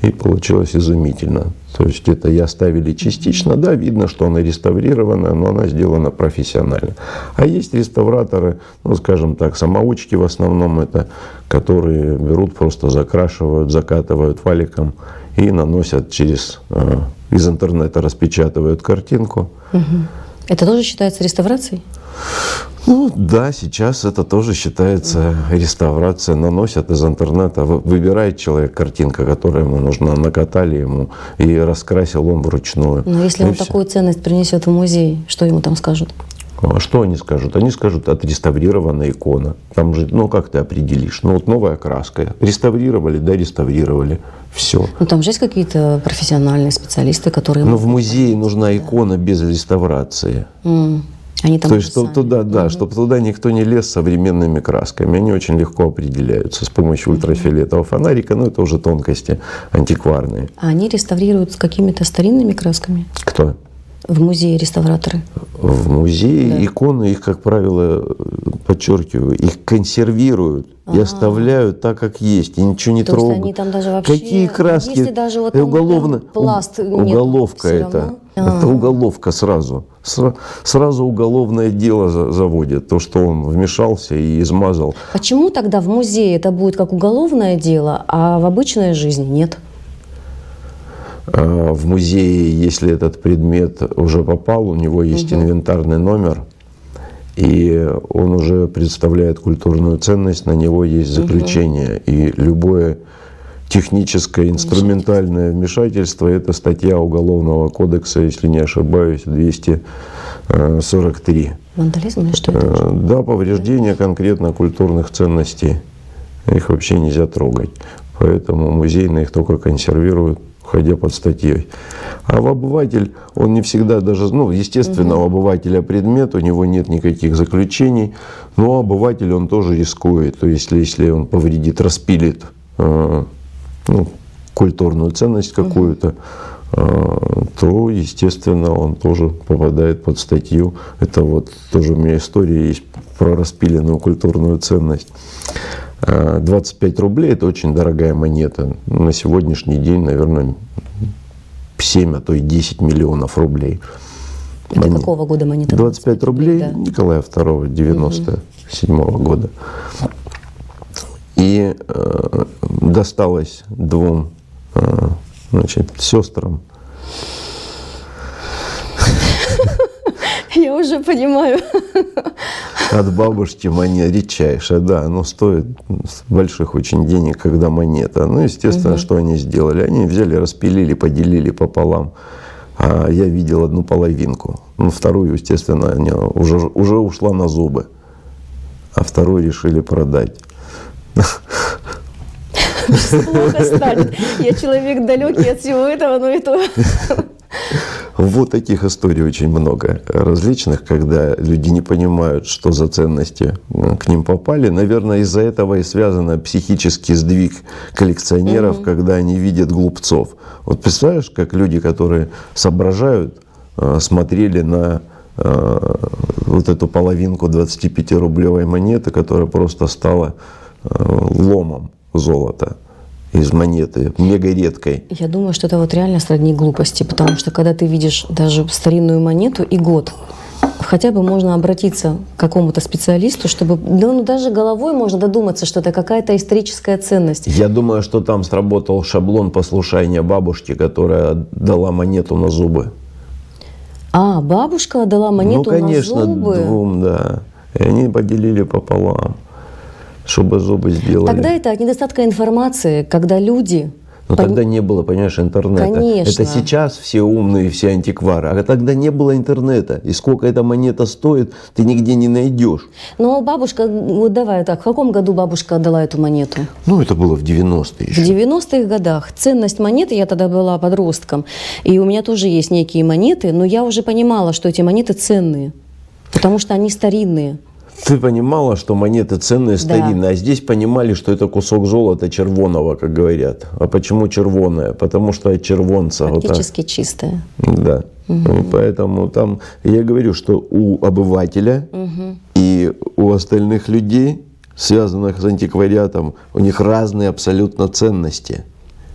и получилось изумительно. То есть это и оставили частично, да, видно, что она реставрирована, но она сделана профессионально. А есть реставраторы, ну, скажем так, самоучки в основном это, которые берут, просто закрашивают, закатывают валиком и наносят через, из интернета распечатывают картинку. Это тоже считается реставрацией? Ну да, сейчас это тоже считается реставрация. Наносят из интернета, выбирает человек картинка, которая ему нужна, накатали ему и раскрасил он вручную. Но если И он всё. такую ценность принесет в музей, что ему там скажут? А что они скажут? Они скажут: отреставрированная икона. Там же, ну как ты определишь? Ну вот новая краска. Реставрировали, да, реставрировали. Все. Ну там же есть какие-то профессиональные специалисты, которые... Но в музее нужна икона без реставрации. Они там То есть, чтобы сами. туда, да, чтобы туда никто не лез современными красками. Они очень легко определяются с помощью ультрафиолетового фонарика. Но это уже тонкости антикварные. А они реставрируют с какими-то старинными красками? Кто? В музее реставраторы? В музее иконы, их, как правило, подчеркиваю, их консервируют и оставляют так, как есть, и ничего не То есть трогают. они там даже вообще... Какие краски? Если даже вот Это там уголовно, прям пласт нет, уголовка всё это. равно? Это уголовка сразу. Сразу уголовное дело заводят. То, что он вмешался и измазал. Почему тогда в музее это будет как уголовное дело, а в обычной жизни нет? В музее, если этот предмет уже попал, у него есть инвентарный номер, и он уже представляет культурную ценность, на него есть заключение. И любое техническое, инструментальное вмешательство — это статья Уголовного кодекса, если не ошибаюсь, 243. Вандализм или что это? Да, повреждение конкретно культурных ценностей. Их вообще нельзя трогать. Поэтому музейные их только консервируют, ходя под статьей. А в обыватель, он не всегда даже, ну, естественно, у обывателя предмет, у него нет никаких заключений, но обыватель, он тоже рискует. То есть, если он повредит, распилит культурную ценность какую-то, то, естественно, он тоже попадает под статью. Это вот тоже у меня история есть про распиленную культурную ценность. 25 рублей – это очень дорогая монета. На сегодняшний день, наверное, 7, а то и 10 миллионов рублей. Это какого года монета? 25 рублей да. Николая II, 97 года. И досталось двум сестрам. Я уже понимаю. От бабушки монета редчайшая, да, оно стоит больших очень денег, когда монета. Ну, естественно, что они сделали? Они взяли, распилили, поделили пополам. А я видел одну половинку. Ну, вторую, естественно, она уже ушла на зубы. А вторую решили продать. Плохо станет. Я человек далекий от всего этого, но это... Вот таких историй очень много различных, когда люди не понимают, что за ценности к ним попали. Наверное, из-за этого и связан психический сдвиг коллекционеров, когда они видят глупцов. Вот представляешь, как люди, которые соображают, смотрели на вот эту половинку 25-рублевой монеты, которая просто стала ломом золота из монеты, мега редкой. Я думаю, что это вот реально сродни глупости, потому что когда ты видишь даже старинную монету и год, хотя бы можно обратиться к какому-то специалисту, чтобы, ну, даже головой можно додуматься, что это какая-то историческая ценность. Я думаю, что там сработал шаблон послушания бабушки, которая дала монету на зубы. А, бабушка дала монету ну, конечно, на зубы? двум, да. И они поделили пополам, чтобы зубы сделали. Тогда это от недостатка информации, когда люди... Но тогда не было, понимаешь, интернета. Конечно. Это сейчас все умные, все антиквары. А тогда не было интернета. И сколько эта монета стоит, ты нигде не найдешь. Но бабушка, вот давай так, в каком году бабушка отдала эту монету? Ну, это было в 90-е еще. В 90-х годах. Ценность монеты, я тогда была подростком, и у меня тоже есть некие монеты, но я уже понимала, что эти монеты ценные, потому что они старинные. Ты понимала, что монеты ценные, старинные, Да. а здесь понимали, что это кусок золота червоного, как говорят. А почему червоное? Потому что от червонца. Практически чистая. Да. И поэтому там, я говорю, что у обывателя и у остальных людей, связанных с антиквариатом, у них разные абсолютно ценности.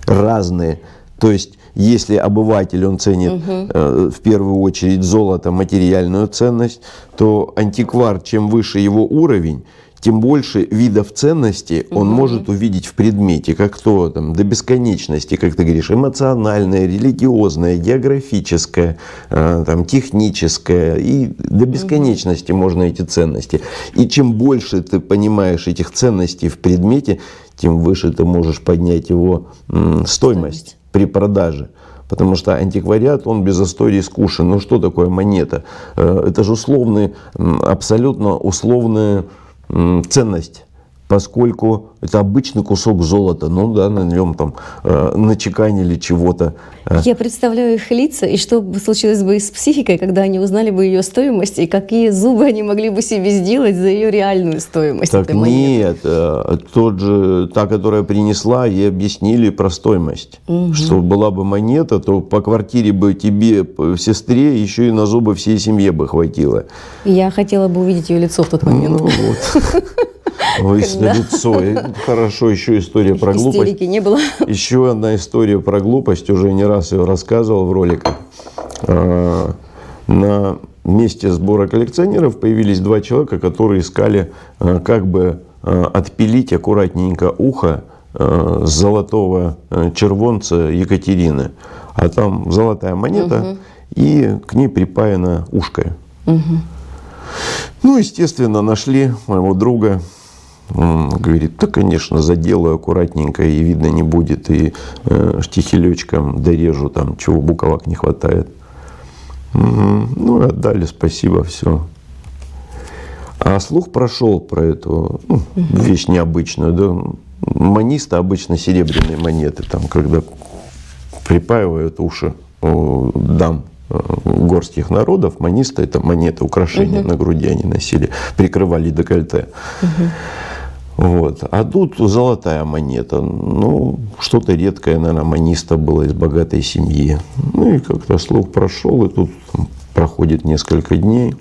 Разные. То есть, если обыватель, он ценит в первую очередь золото, материальную ценность, то антиквар, чем выше его уровень, тем больше видов ценности он может увидеть в предмете, как то там, до бесконечности, как ты говоришь, эмоциональное, религиозное, географическое, там, техническое, и до бесконечности можно эти ценности. И чем больше ты понимаешь этих ценностей в предмете, тем выше ты можешь поднять его стоимость при продаже. Потому что антиквариат, он без истории скучен. Ну что такое монета? Это же абсолютно условная ценность. Поскольку это обычный кусок золота, ну да, на нем там начеканили чего-то. Я представляю их лица, и что бы случилось бы с психикой, когда они узнали бы ее стоимость, и какие зубы они могли бы себе сделать за ее реальную стоимость Так этой монеты. нет, та, которая принесла, ей объяснили про стоимость. Что была бы монета, то по квартире бы тебе, сестре, еще и на зубы всей семье бы хватило. Я хотела бы увидеть ее лицо в тот момент. Ну вот. Ой, лицо. И хорошо, еще история про глупость. Истерики не было. Еще одна история про глупость. Уже не раз ее рассказывал в роликах. На месте сбора коллекционеров появились два человека, которые искали, как бы отпилить аккуратненько ухо с золотого червонца Екатерины. А там золотая монета, и к ней припаяно ушко. Ну, естественно, нашли моего друга. Он говорит, да, конечно, заделаю аккуратненько, и видно не будет, и штихелечком дорежу, там, чего буковок не хватает. Ну, отдали, спасибо, все. А слух прошел про эту вещь необычную. Да? Манисты обычно серебряные монеты, там, когда припаивают уши у дам горских народов, манисты — это монеты, украшения на груди они носили, прикрывали декольте. Вот. А тут золотая монета. Ну, что-то редкое, наверное, маниста было из богатой семьи. Ну и как-то слух прошел, и тут проходит несколько дней.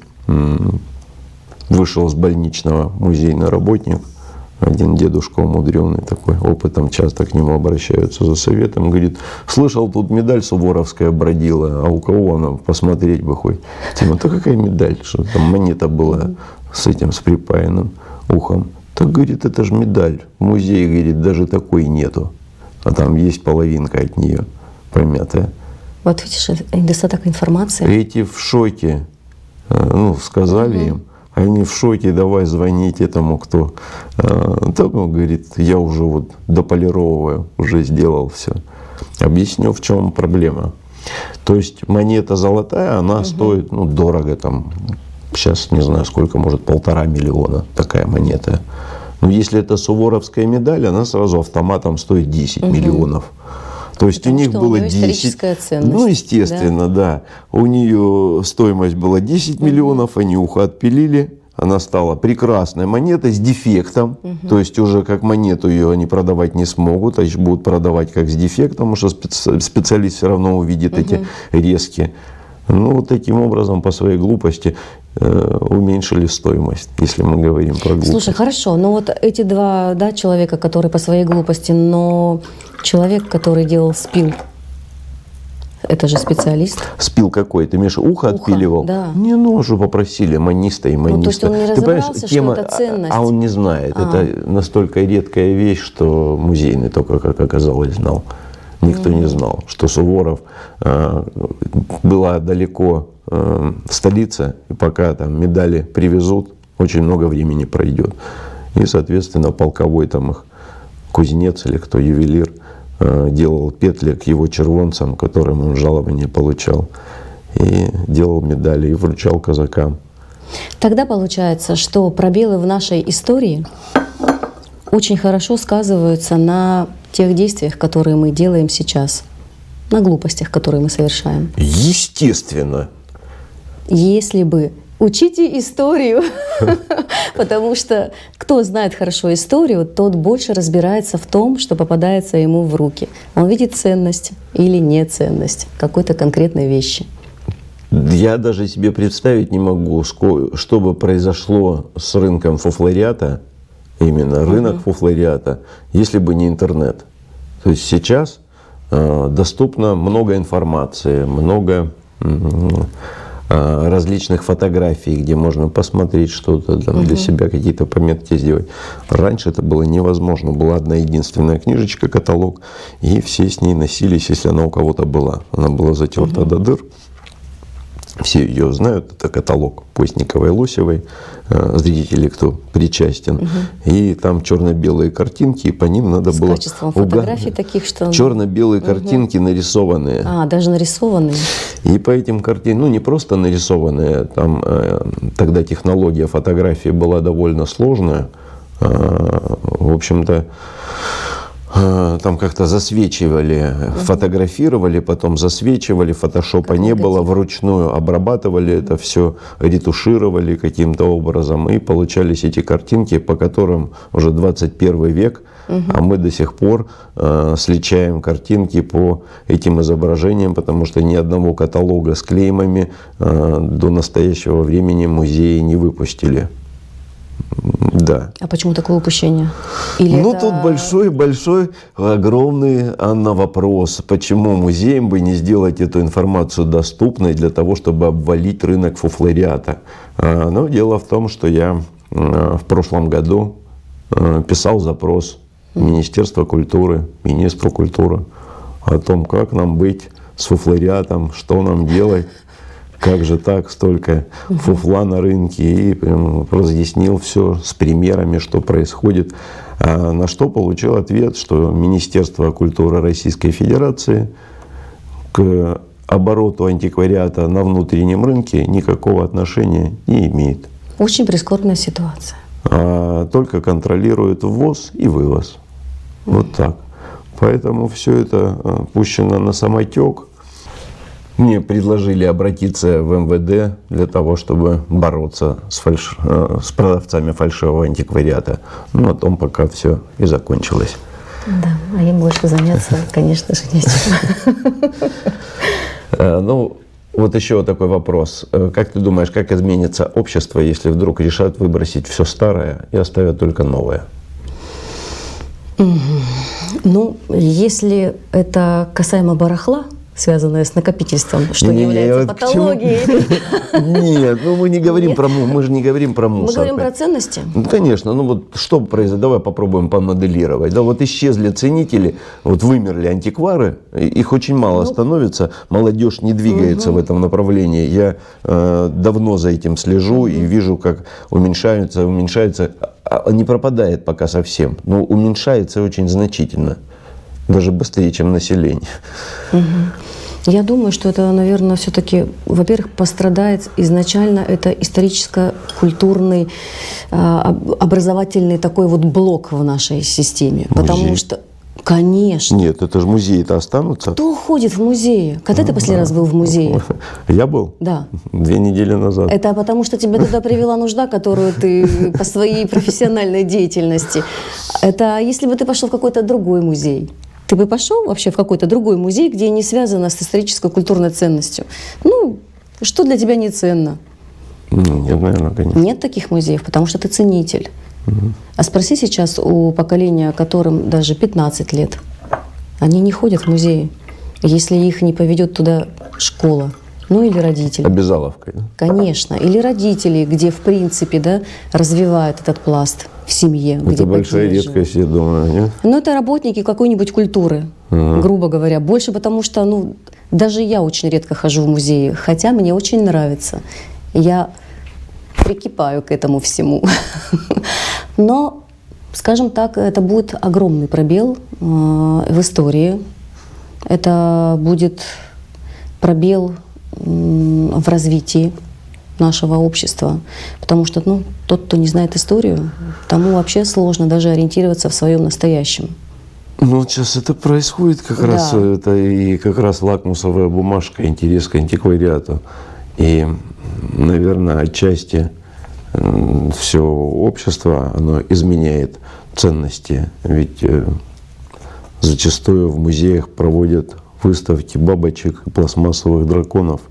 Вышел с больничного музейный работник, один дедушка умудренный такой, опытом, часто к нему обращаются за советом, говорит: слышал, тут медаль суворовская бродила, а у кого она, посмотреть бы хоть. Тима: да какая медаль, что там монета была с этим, с припаянным ухом. Так, говорит, это же медаль, в музее, говорит, даже такой нету, а там есть половинка от нее помятая. Вот видишь, недостаток информации. Эти в шоке, ну, сказали им. Они в шоке: давай звонить этому, кто. Так он говорит: я уже вот дополировываю, уже сделал все. Объясню, в чем проблема. То есть монета золотая, она стоит, ну, дорого там. Сейчас не знаю сколько, может, 1,5 миллиона такая монета. Но если это суворовская медаль, она сразу автоматом стоит 10 миллионов. То есть Потому у них что было 10. Историческая ценность. Ну, естественно, да. У нее стоимость была 10 миллионов, они ухо отпилили. Она стала прекрасной монетой с дефектом. То есть уже как монету ее они продавать не смогут, а еще будут продавать как с дефектом, потому что специалист все равно увидит эти резки. Ну, вот таким образом, по своей глупости, уменьшили стоимость, если мы говорим про глупость. Слушай, хорошо, но вот эти два, да, человека, которые по своей глупости, но человек, который делал спил, это же специалист. Спил какой? Ты, Миша, ухо отпиливал? Да. Не, ну, уже попросили маниста и маниста. Ну, то есть он не Ты понимаешь, разобрался, что это ценность? А он не знает. Это настолько редкая вещь, что музейный только, как оказалось, знал. Никто не знал, что Суворов была далеко столица, и пока там медали привезут, очень много времени пройдет. И, соответственно, полковой там их кузнец или кто, ювелир, делал петли к его червонцам, которым он жалование получал, и делал медали и вручал казакам. Тогда получается, что пробелы в нашей истории очень хорошо сказываются на тех действиях, которые мы делаем сейчас, на глупостях, которые мы совершаем. Естественно. Если бы. Учите историю, потому что кто знает хорошо историю, тот больше разбирается в том, что попадается ему в руки. Он видит ценность или неценность какой-то конкретной вещи. Я даже себе представить не могу, что бы произошло с рынком фуфлориата, именно рынок фуфлориата, если бы не интернет. То есть сейчас доступно много информации, много различных фотографий, где можно посмотреть что-то там, для себя, какие-то пометки сделать. Раньше это было невозможно. Была одна единственная книжечка, каталог, и все с ней носились, если она у кого-то была. Она была затерта до дыр. Все ее знают, это каталог Постниковой, Лосевой, зрители, кто причастен. И там черно-белые картинки, и по ним надо было... С качеством фотографий таких, что... Черно-белые картинки нарисованные. Даже нарисованные. И по этим картинкам, ну не просто нарисованные, там тогда технология фотографии была довольно сложная. В общем-то, там как-то засвечивали, фотографировали, потом засвечивали, фотошопа не было, вручную обрабатывали это все, ретушировали каким-то образом, и получались эти картинки, по которым уже 21 век, а мы до сих пор сличаем картинки по этим изображениям, потому что ни одного каталога с клеймами до настоящего времени музеи не выпустили. Да. А почему такое упущение? Или ну, это... тут большой, огромный, Анна, вопрос. Почему музеям бы не сделать эту информацию доступной для того, чтобы обвалить рынок фуфлориата? Но дело в том, что я в прошлом году писал запрос в Министерство культуры, министру культуры о том, как нам быть с фуфлориатом, что нам делать. Как же так, столько фуфла на рынке, и прям разъяснил все с примерами, что происходит. На что получил ответ, что Министерство культуры Российской Федерации к обороту антиквариата на внутреннем рынке никакого отношения не имеет. Очень прискорбная ситуация. Только контролирует ввоз и вывоз. Вот так. Поэтому все это пущено на самотек. Мне предложили обратиться в МВД для того, чтобы бороться с продавцами фальшивого антиквариата. Ну, о том пока все и закончилось. Да, а им больше заняться, конечно же, нечем. Ну, вот еще такой вопрос. Как ты думаешь, как изменится общество, если вдруг решат выбросить все старое и оставят только новое? Ну, если это касаемо барахла, связанное с накопительством, что не является патологией. Нет, ну мы не говорим про мы же не говорим про мусор. Мы говорим про ценности. Ну, конечно, ну вот что произошло, давай попробуем помоделировать. Да, вот исчезли ценители, вот вымерли антиквары, их очень мало становится, молодежь не двигается в этом направлении. Я давно за этим слежу и вижу, как уменьшается, не пропадает пока совсем, но уменьшается очень значительно. Даже быстрее, чем население. Я думаю, что это, наверное, все-таки, во-первых, пострадает изначально это историческо-культурный, образовательный такой вот блок в нашей системе. Музей. Потому что, конечно. Нет, это же музеи-то останутся. Кто ходит в музеи? Когда ты последний раз был в музее? Я был? Да. 2 недели назад. Это потому, что тебя туда привела нужда, которую ты по своей профессиональной деятельности. Это если бы ты пошел в какой-то другой музей. Ты бы пошел вообще в какой-то другой музей, где не связано с исторической культурной ценностью? Ну, что для тебя не ценно? Нет, наверное, конечно. Нет таких музеев, потому что ты ценитель. А спроси сейчас у поколения, которым даже 15 лет. Они не ходят в музеи, если их не поведет туда школа. Ну или родители. Обязаловкой, да? Конечно. Или родители, где, в принципе, да, развивают этот пласт в семье. Это где большая редкость, я думаю, нет? Ну, это работники какой-нибудь культуры, грубо говоря. Больше потому что, ну, даже я очень редко хожу в музеи, хотя мне очень нравится. Я прикипаю к этому всему. Но, скажем так, это будет огромный пробел в истории. Это будет пробел в развитии нашего общества. Потому что тот, кто не знает историю, тому вообще сложно даже ориентироваться в своем настоящем. Ну, вот сейчас это происходит как раз, это и как раз лакмусовая бумажка, интерес к антиквариату. И, наверное, отчасти все общество, оно изменяет ценности. Ведь зачастую в музеях проводят выставки бабочек и пластмассовых драконов.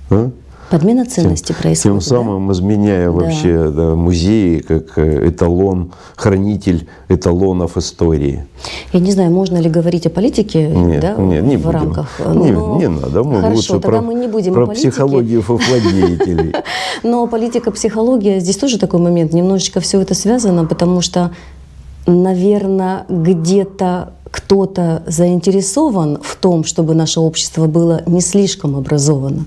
Да? Подмена ценностей происходит. Тем самым изменяя вообще музеи как эталон, хранитель эталонов истории. Я не знаю, можно ли говорить о политике не в рамках. Не надо. Мы хорошо, лучше тогда мы не будем про о политике. психологию фуфлодеятелей. Но политика, психология, здесь тоже такой момент. Немножечко все это связано, потому что, наверное, где-то кто-то заинтересован в том, чтобы наше общество было не слишком образовано,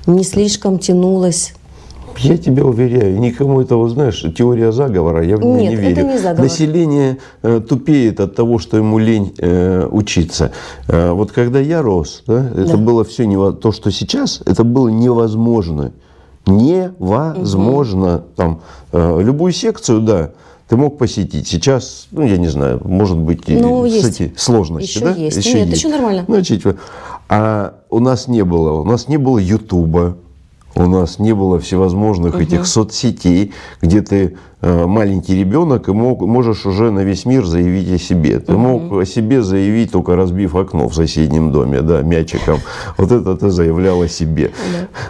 не слишком тянулось. Я тебя уверяю, никому этого, знаешь, теория заговора, я в нее не верю. Это не заговор. Население тупеет от того, что ему лень учиться. Вот когда я рос, это было все то, что сейчас, это было невозможно. Невозможно. Там, любую секцию, ты мог посетить. Сейчас, я не знаю, может быть, кстати, сложности. Еще есть. Еще нормально. Значит, а у нас не было Ютуба, у нас не было всевозможных этих соцсетей, где ты маленький ребенок и можешь уже на весь мир заявить о себе. Ты мог о себе заявить, только разбив окно в соседнем доме, мячиком. Вот это ты заявлял о себе.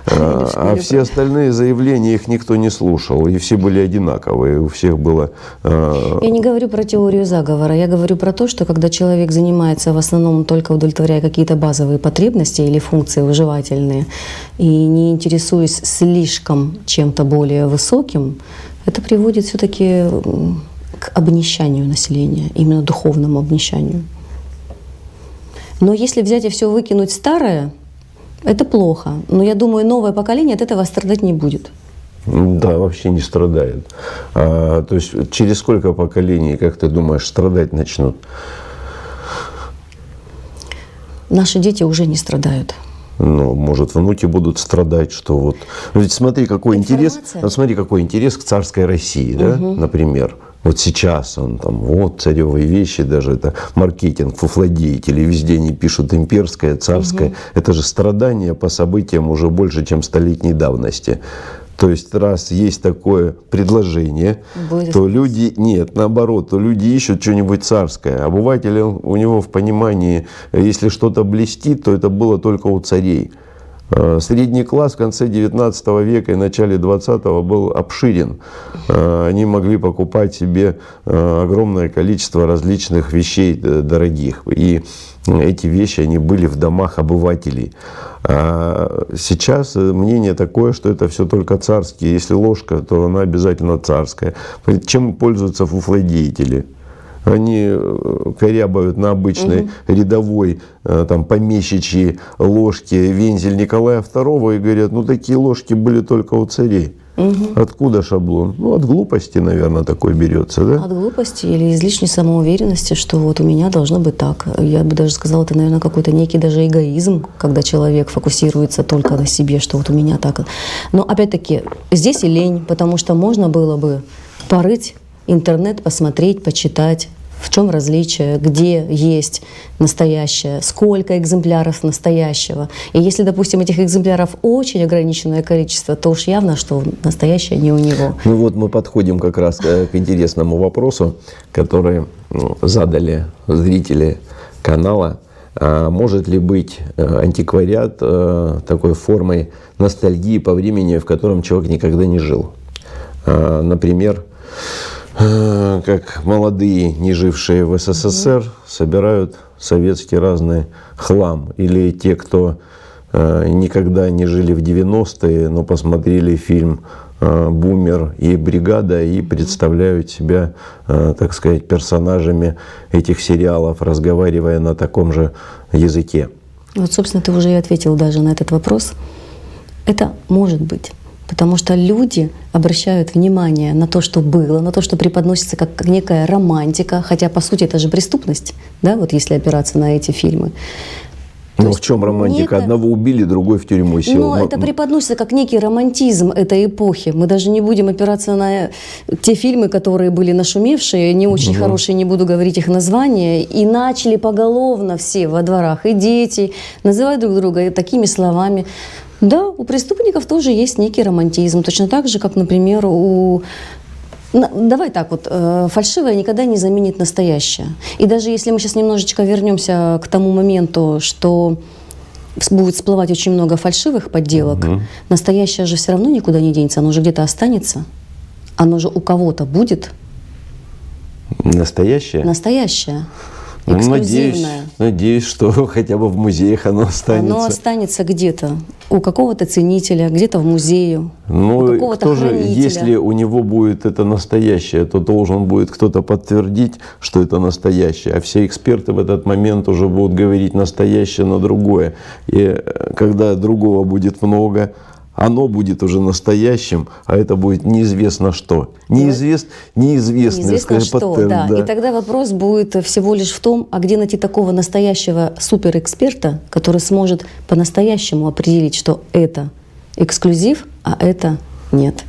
А все остальные заявления, их никто не слушал. И все были одинаковые. У всех было... Я не говорю про теорию заговора. Я говорю про то, что когда человек занимается в основном только удовлетворяя какие-то базовые потребности или функции выживательные, и не интересуясь слишком чем-то более высоким, это приводит все-таки к обнищанию населения, именно духовному обнищанию. Но если взять и все выкинуть старое, это плохо. Но я думаю, новое поколение от этого страдать не будет. Да, вообще не страдает. То есть через сколько поколений, как ты думаешь, страдать начнут? Наши дети уже не страдают. Может, внуки будут страдать, что вот... Ведь смотри, какой интерес к царской России, например. Вот сейчас он там, вот царевые вещи, даже это маркетинг, фуфлодеятели, везде они пишут имперское, царское. Это же страдания по событиям уже больше, чем столетней давности. То есть, раз есть такое предложение, то люди, нет, наоборот, то люди ищут что-нибудь царское. Обыватель, у него в понимании, если что-то блестит, то это было только у царей. Средний класс в конце 19 века и начале 20-го был обширен. Они могли покупать себе огромное количество различных вещей дорогих. И эти вещи, они были в домах обывателей. А сейчас мнение такое, что это все только царские. Если ложка, то она обязательно царская. Чем пользуются фуфлодеятели? Они корябают на обычной рядовой там, помещичьей ложке вензель Николая II и говорят, ну такие ложки были только у царей. Откуда шаблон? Ну, от глупости, наверное, такой берется, да? От глупости или излишней самоуверенности, что вот у меня должно быть так. Я бы даже сказала, это, наверное, какой-то некий даже эгоизм, когда человек фокусируется только на себе, что вот у меня так. Но, опять-таки, здесь и лень, потому что можно было бы порыть интернет, посмотреть, почитать, в чем различие, где есть настоящее, сколько экземпляров настоящего. И если, допустим, этих экземпляров очень ограниченное количество, то уж явно, что настоящее не у него. Ну вот мы подходим как раз к интересному вопросу, который задали зрители канала. Может ли быть антиквариат такой формой ностальгии по времени, в котором человек никогда не жил? Например, как молодые, не жившие в СССР, собирают советский разный хлам. Или те, кто никогда не жили в 90-е, но посмотрели фильм «Бумер» и «Бригада» и представляют себя, так сказать, персонажами этих сериалов, разговаривая на таком же языке. Вот, собственно, ты уже и ответил даже на этот вопрос. Это может быть. Потому что люди обращают внимание на то, что было, на то, что преподносится как некая романтика, хотя, по сути, это же преступность, да, вот если опираться на эти фильмы. Но в чем романтика? Одного убили, другой в тюрьму сел. Но это преподносится как некий романтизм этой эпохи. Мы даже не будем опираться на те фильмы, которые были нашумевшие, не очень хорошие, не буду говорить их названия, и начали поголовно все во дворах, и дети, называть друг друга такими словами. Да, у преступников тоже есть некий романтизм. Точно так же, как, например, давай так вот, фальшивое никогда не заменит настоящее. И даже если мы сейчас немножечко вернемся к тому моменту, что будет всплывать очень много фальшивых подделок, настоящее же все равно никуда не денется, оно же где-то останется. Оно же у кого-то будет. Настоящее? Настоящее. Эксклюзивное. Надеюсь, что хотя бы в музеях оно останется. Оно останется где-то. У какого-то ценителя, где-то в музее, у какого-то хранителя. Если у него будет это настоящее, то должен будет кто-то подтвердить, что это настоящее. А все эксперты в этот момент уже будут говорить настоящее на другое. И когда другого будет много, оно будет уже настоящим, а это будет неизвестно что. Неизвестно что, да. И тогда вопрос будет всего лишь в том, а где найти такого настоящего суперэксперта, который сможет по-настоящему определить, что это эксклюзив, а это нет.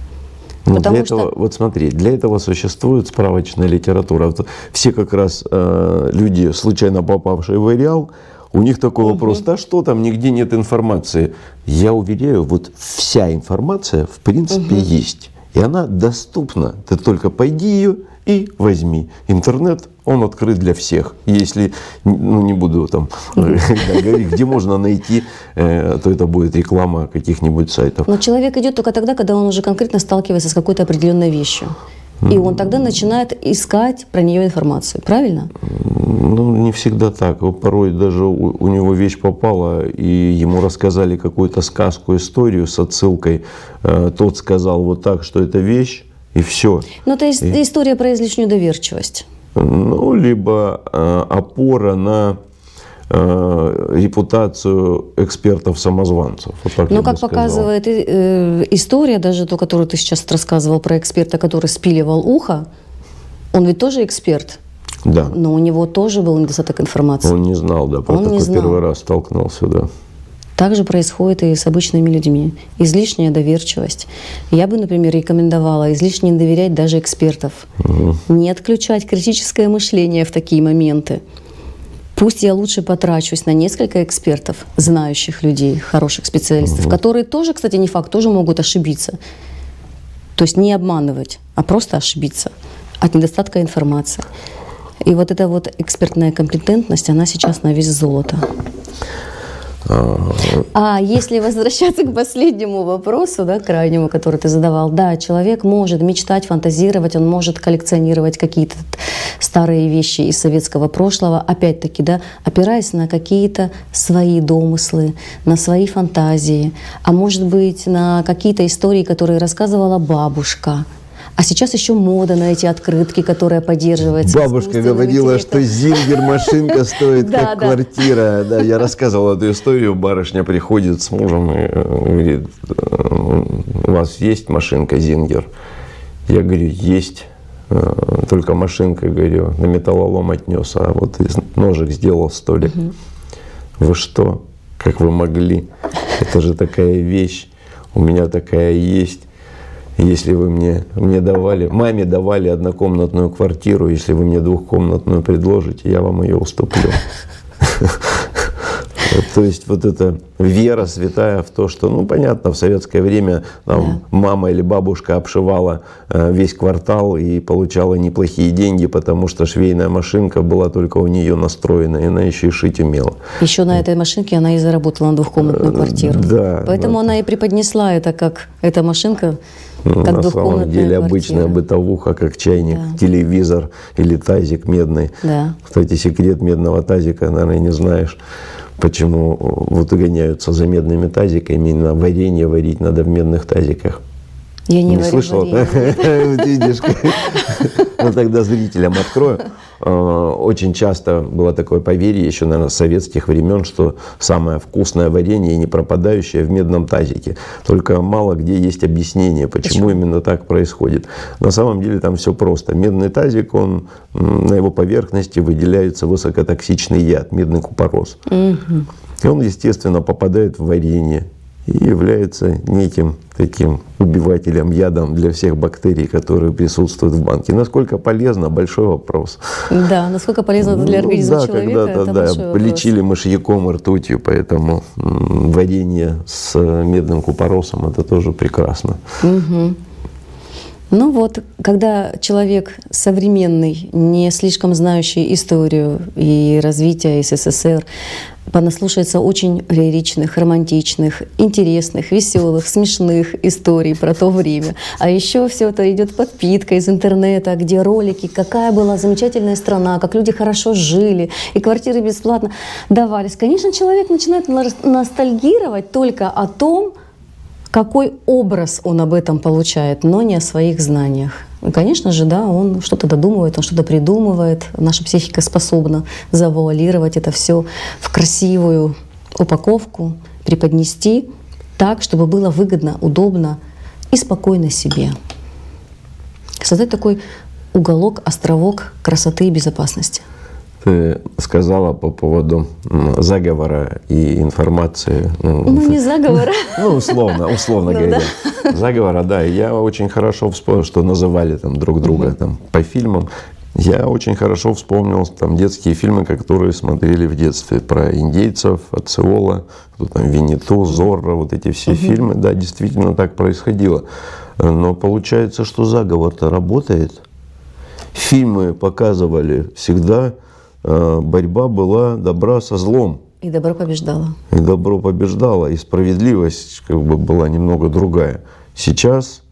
Для этого, вот смотри, для этого существует справочная литература. Вот все как раз люди, случайно попавшие в ареал, у них такой вопрос, да что там, нигде нет информации. Я уверяю, вот вся информация в принципе есть. И она доступна. Ты только пойди ее и возьми. Интернет, он открыт для всех. Если, не буду там говорить, где можно найти, то это будет реклама каких-нибудь сайтов. Но человек идет только тогда, когда он уже конкретно сталкивается с какой-то определенной вещью. И он тогда начинает искать про нее информацию, правильно? Ну, не всегда так. Порой даже у него вещь попала, и ему рассказали какую-то сказку, историю с отсылкой. Тот сказал вот так, что это вещь, и все. Ну, это история про излишнюю доверчивость. Ну, либо опора на репутацию экспертов-самозванцев. Вот но, как показывает история, даже то, которую ты сейчас рассказывал про эксперта, который спиливал ухо, он ведь тоже эксперт. Да. Но у него тоже был недостаток информации. Он не знал, да, про такой первый раз столкнулся, да. Так же происходит и с обычными людьми. Излишняя доверчивость. Я бы, например, рекомендовала излишне не доверять даже экспертов. Не отключать критическое мышление в такие моменты. Пусть я лучше потрачусь на несколько экспертов, знающих людей, хороших специалистов, которые тоже, кстати, не факт, тоже могут ошибиться. То есть не обманывать, а просто ошибиться от недостатка информации. И вот эта вот экспертная компетентность, она сейчас на вес золота. А если возвращаться к последнему вопросу, да, крайнему, который ты задавал, да, человек может мечтать, фантазировать, он может коллекционировать какие-то старые вещи из советского прошлого, опять-таки, да, опираясь на какие-то свои домыслы, на свои фантазии, а может быть, на какие-то истории, которые рассказывала бабушка. А сейчас еще мода на эти открытки, которая поддерживается. Бабушка говорила, что Зингер машинка стоит как квартира. Да, я рассказывал эту историю. Барышня приходит с мужем и говорит: у вас есть машинка Зингер? Я говорю: есть. Только машинка, говорю, на металлолом отнес, а вот из ножек сделал столик. Вы что? Как вы могли? Это же такая вещь. У меня такая есть. Если вы мне давали, маме давали однокомнатную квартиру, если вы мне двухкомнатную предложите, я вам ее уступлю. То есть вот эта вера святая в то, что, ну понятно, в советское время там мама или бабушка обшивала весь квартал и получала неплохие деньги, потому что швейная машинка была только у нее настроена, и она еще и шить умела. Еще на этой машинке она и заработала на двухкомнатную квартиру. Да. Поэтому она и преподнесла это как эта машинка. На самом деле обычная бытовуха, как чайник, телевизор или тазик медный. Да. Кстати, секрет медного тазика, наверное, не знаешь, почему вот гоняются за медными тазиками. Именно варенье варить надо в медных тазиках. Я не слышал? Видишь, ну тогда зрителям открою. Очень часто было такое поверье, еще, наверное, с советских времен, что самое вкусное варенье и не пропадающее в медном тазике. Только мало где есть объяснение, почему именно так происходит. На самом деле там все просто. Медный тазик, на его поверхности выделяется высокотоксичный яд, медный купорос. И он, естественно, попадает в варенье и является неким таким убивателем, ядом для всех бактерий, которые присутствуют в банке. Насколько полезно — большой вопрос. Да, насколько полезно это для организма человека, это большой вопрос. Лечили мышьяком и ртутью, поэтому варенье с медным купоросом — это тоже прекрасно. Ну вот, когда человек современный, не слишком знающий историю и развитие СССР, понаслушается очень лиричных, романтичных, интересных, веселых, смешных историй про то время. А еще все это идет подпитка из интернета, где ролики, какая была замечательная страна, как люди хорошо жили, и квартиры бесплатно давались. Конечно, человек начинает ностальгировать только о том, какой образ он об этом получает, но не о своих знаниях. И, конечно же, да, он что-то додумывает, он что-то придумывает. Наша психика способна завуалировать это все в красивую упаковку, преподнести так, чтобы было выгодно, удобно и спокойно себе. Создать такой уголок, островок красоты и безопасности. Ты сказала по поводу заговора и информации. Не заговора. Условно говоря. Заговора, да. Я очень хорошо вспомнил, что называли там друг друга там по фильмам. Я очень хорошо вспомнил там детские фильмы, которые смотрели в детстве про индейцев, Ациола, там Винниту, Зорро, вот эти все фильмы. Да, действительно так происходило. Но получается, что заговор-то работает. Фильмы показывали всегда. Борьба была добра со злом. И добро побеждало. И добро побеждало, и справедливость как бы была немного другая. Сейчас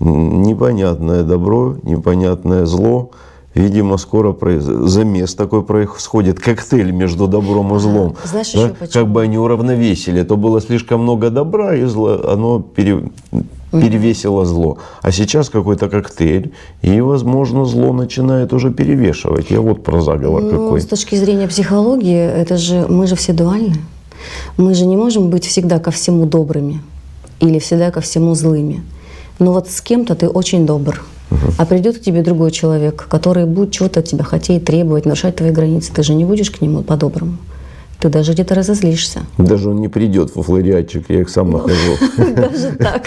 непонятное добро, непонятное зло. Видимо, скоро замес такой происходит, коктейль между добром и злом. Знаешь, да? еще почему? Как бы они уравновесили. То было слишком много добра, и зла, оно перевесило зло. А сейчас какой-то коктейль, и, возможно, зло начинает уже перевешивать. Я вот про заговор какой. С точки зрения психологии, это же мы же все дуальны. Мы же не можем быть всегда ко всему добрыми или всегда ко всему злыми. Но вот с кем-то ты очень добр. А придет к тебе другой человек, который будет чего-то от тебя хотеть, требовать, нарушать твои границы. Ты же не будешь к нему по-доброму. ты даже где-то разозлишься. Даже он не придет в флориатчик, я их сам нахожу. Даже так,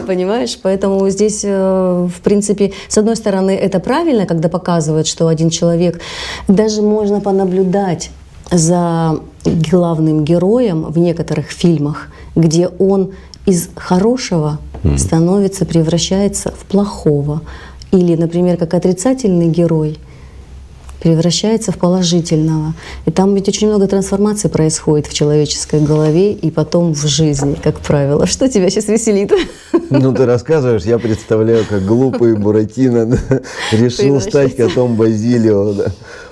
понимаешь? Поэтому здесь, в принципе, с одной стороны, это правильно, когда показывают, что один человек, даже можно понаблюдать за главным героем в некоторых фильмах, где он из хорошего превращается в плохого. Или, например, как отрицательный герой превращается в положительного. И там ведь очень много трансформаций происходит в человеческой голове и потом в жизни, как правило. Что тебя сейчас веселит? Ну, ты рассказываешь, я представляю, как глупый Буратино решил стать котом Базилио, да,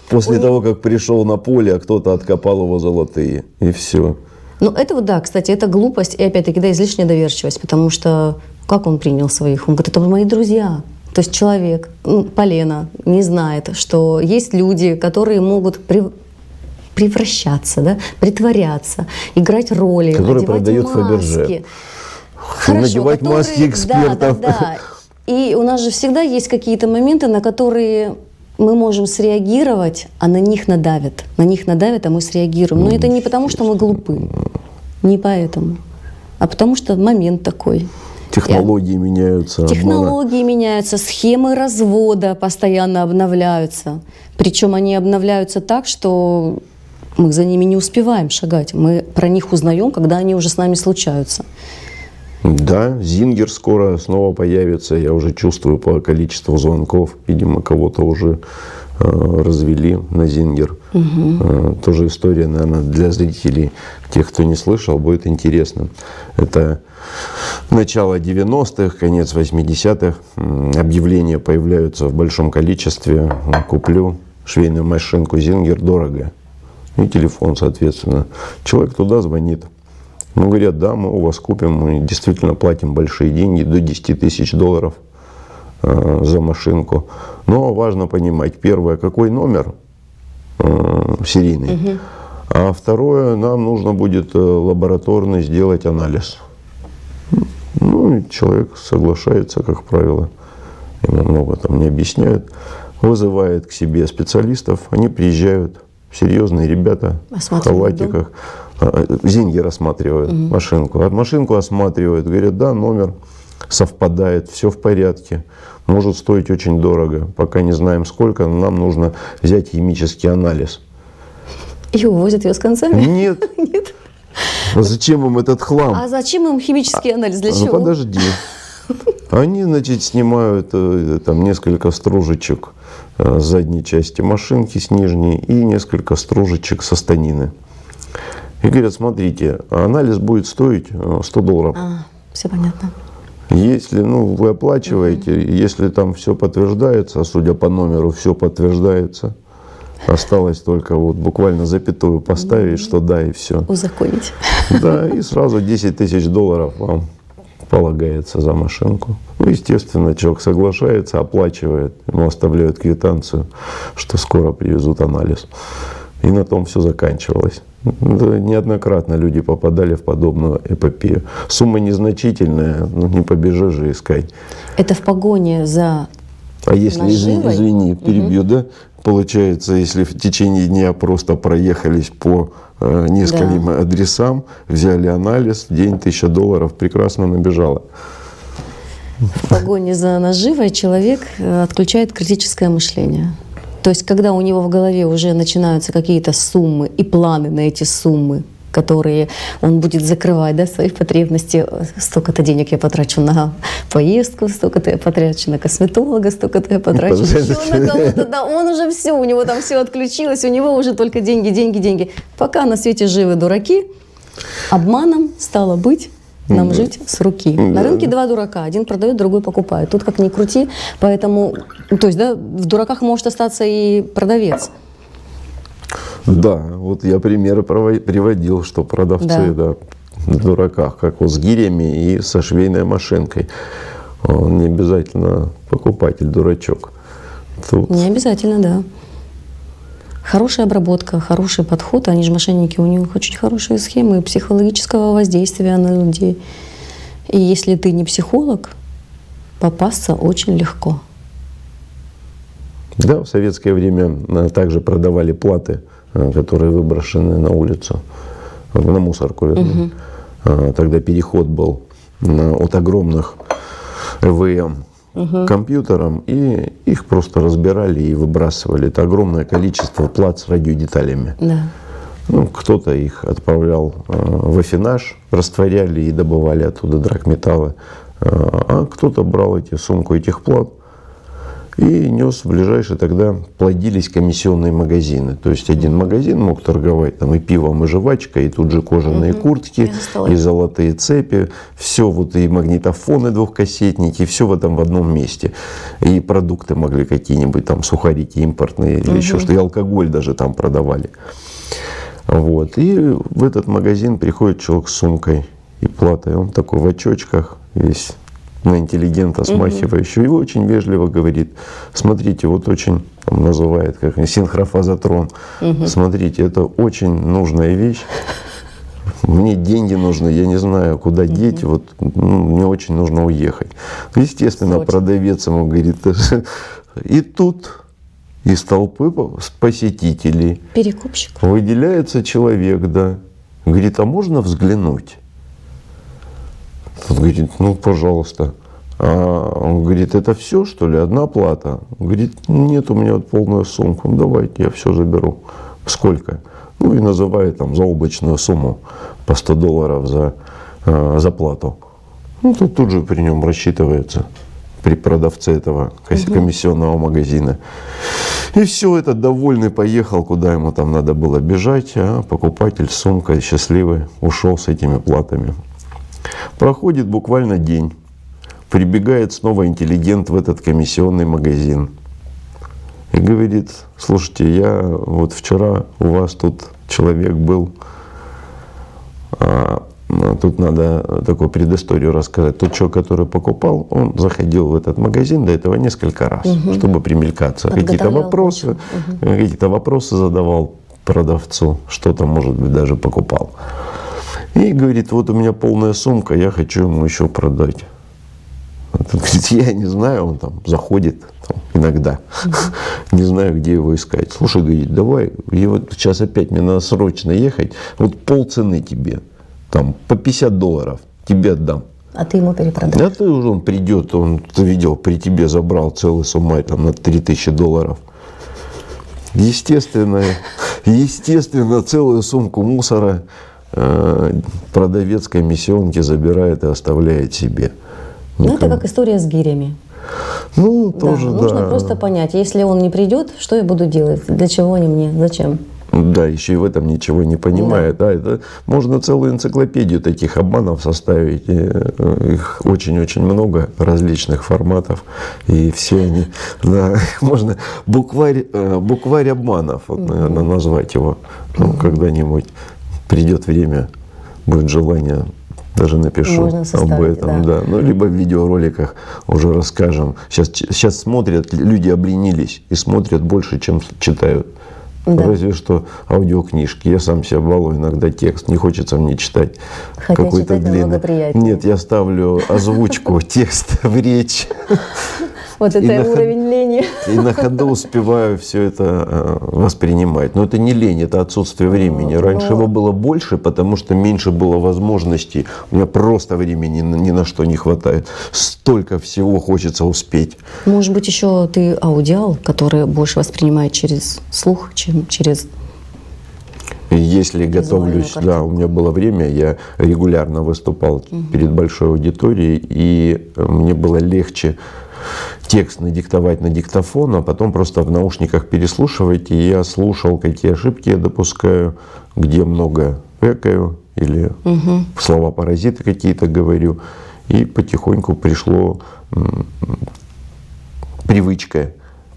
после того, как пришел на поле, а кто-то откопал его золотые. И все. Ну, это вот да, кстати, это глупость и, опять-таки, да, излишняя доверчивость, потому что как он принял своих? Он говорит, это мои друзья. То есть человек, полено, не знает, что есть люди, которые могут превращаться, да, притворяться, играть роли, которые надевать продают маски. Фаберже. Хорошо, надевать маски экспертов. Да. И у нас же всегда есть какие-то моменты, на которые мы можем среагировать, а на них надавят. На них надавят, а мы среагируем. Но это не потому, что мы глупы. Не поэтому. А потому что момент такой. Технологии меняются. Технологии меняются, схемы развода постоянно обновляются. Причем они обновляются так, что мы за ними не успеваем шагать. Мы про них узнаем, когда они уже с нами случаются. Да, Зингер скоро снова появится. Я уже чувствую по количеству звонков. Видимо, кого-то уже развели на Зингер. Тоже история, наверное, для зрителей, тех, кто не слышал, будет интересно. Это начало 90-х, конец 80-х. Объявления появляются в большом количестве. Куплю швейную машинку Зингер дорого. И телефон, соответственно. Человек туда звонит. Ну, говорят, да, мы у вас купим, мы действительно платим большие деньги, до 10 тысяч долларов за машинку. Но важно понимать, первое, какой номер серийный, а второе, нам нужно будет лабораторно сделать анализ. Ну, и человек соглашается, как правило, ему много там не объясняют, вызывает к себе специалистов, они приезжают, серьезные ребята в халатиках. Зингер осматривают машинку. Машинку осматривают, говорят, да, номер совпадает, все в порядке. Может стоить очень дорого. Пока не знаем сколько, но нам нужно взять химический анализ. И увозят ее с концами? Нет. Нет. А зачем им этот хлам? А зачем им химический анализ? Для чего? Ну подожди. Они, значит, снимают там несколько стружечек с задней части машинки, с нижней, и несколько стружечек со станины. И говорят, смотрите, анализ будет стоить $100. Все понятно. Если вы оплачиваете, если там все подтверждается, а судя по номеру все подтверждается, осталось только вот буквально запятую поставить, что да, и все. Узаконить. Да, и сразу 10 тысяч долларов вам полагается за машинку. Ну, естественно, человек соглашается, оплачивает, ему оставляют квитанцию, что скоро привезут анализ. И на том все заканчивалось. Неоднократно люди попадали в подобную эпопею. Сумма незначительная, не побежишь же искать. Это в погоне за А если, наживой? извини, перебью, да? Получается, если в течение дня просто проехались по нескольким адресам, взяли анализ, день $1000 прекрасно набежало. В погоне за наживой человек отключает критическое мышление. То есть, когда у него в голове уже начинаются какие-то суммы и планы на эти суммы, которые он будет закрывать, да, свои потребности. Столько-то денег я потрачу на поездку, столько-то я потрачу на косметолога, столько-то я потрачу еще на кого-то. Да, он уже все, у него там все отключилось, у него уже только деньги, деньги, деньги. Пока на свете живы дураки, обманом стало быть нам жить с руки. На рынке два дурака. Один продает, другой покупает. Тут как ни крути. Поэтому, то есть, да, в дураках может остаться и продавец. Да, вот я примеры приводил, что продавцы в дураках, как вот с гирями и со швейной машинкой. Он не обязательно покупатель, дурачок. Тут... Не обязательно, да. Хорошая обработка, хороший подход. Они же мошенники, у них очень хорошие схемы психологического воздействия на людей. И если ты не психолог, попасться очень легко. Да, в советское время также продавали платы которые выброшены на улицу, на мусорку, вернее. Тогда переход был от огромных ЭВМ к компьютерам, и их просто разбирали и выбрасывали. Это огромное количество плат с радиодеталями. Да. Ну, кто-то их отправлял в аффинаж, растворяли и добывали оттуда драгметаллы, а кто-то брал сумку этих плат и нес в ближайшие, тогда плодились комиссионные магазины. То есть один магазин мог торговать там и пивом, и жвачкой, и тут же кожаные куртки, и золотые цепи, все вот, и магнитофоны двухкассетники, все в этом в одном месте. И продукты могли какие-нибудь там, сухарики импортные или еще что-то, и алкоголь даже там продавали. Вот. И в этот магазин приходит человек с сумкой и платой, он такой в очочках, весь на интеллигента смахивающий, и очень вежливо говорит: смотрите, вот очень, там, называет как синхрофазотрон, смотрите, это очень нужная вещь, мне деньги нужны, я не знаю, куда деть, вот, мне очень нужно уехать. Естественно, продавец ему говорит, и тут из толпы посетителей Перекупщик. выделяется человек, да, говорит: а можно взглянуть? Тот говорит: ну, пожалуйста. А он говорит: это все, что ли, одна плата? Он говорит: нет, у меня вот полная сумка. Ну, давайте, я все заберу. Сколько? Ну, и называет там заоблачную сумму по $100 за плату. Ну, тут же при нем рассчитывается, при продавце этого комиссионного магазина. И все, этот довольный поехал, куда ему там надо было бежать, а покупатель с сумкой счастливый ушел с этими платами. Проходит буквально день. Прибегает снова интеллигент в этот комиссионный магазин и говорит: слушайте, я вот вчера у вас тут человек был, тут надо такую предысторию рассказать. Тот человек, который покупал, он заходил в этот магазин до этого несколько раз, чтобы примелькаться. Какие-то вопросы задавал продавцу, что-то, может быть, даже покупал. И говорит: вот у меня полная сумка, я хочу ему еще продать. Он говорит: я не знаю, он там заходит там, иногда, не знаю, где его искать. Слушай, говорит, давай, и вот сейчас опять мне надо срочно ехать, вот полцены тебе, там, по $50 тебе отдам. А ты ему перепродашь. А ты уже, он придет, он, ты видел, при тебе забрал целый суммарь там на $3000. Естественно, целую сумку мусора продавец комиссионки забирает и оставляет себе. Ну, это как история с гирями. Ну, тоже, да. Нужно просто понять, если он не придет, что я буду делать, для чего они мне, зачем. Да, еще и в этом ничего не понимает. Да. Это можно целую энциклопедию таких обманов составить. Их очень-очень много различных форматов. И все они, да, можно букварь обманов, вот, наверное, назвать его. Ну, когда-нибудь придет время, будет желание, даже напишу об этом. Да. Ну, либо в видеороликах уже расскажем. Сейчас смотрят, люди обленились и смотрят больше, чем читают. Да. Разве что аудиокнижки. Я сам себя балую иногда текст. Не хочется мне читать какой-то длинный. Нет, я ставлю озвучку, текст в речь. Вот это уровень лени. И на ходу успеваю все это воспринимать. Но это не лень, это отсутствие времени. Раньше его было больше, потому что меньше было возможностей. У меня просто времени ни на что не хватает. Столько всего хочется успеть. Может быть, еще ты аудиал, который больше воспринимает через слух, чем через... Если готовлюсь, да, у меня было время, я регулярно выступал перед большой аудиторией, и мне было легче текст надиктовать на диктофон, а потом просто в наушниках переслушивать, и я слушал, какие ошибки я допускаю, где много экаю или слова-паразиты какие-то говорю, и потихоньку пришло привычка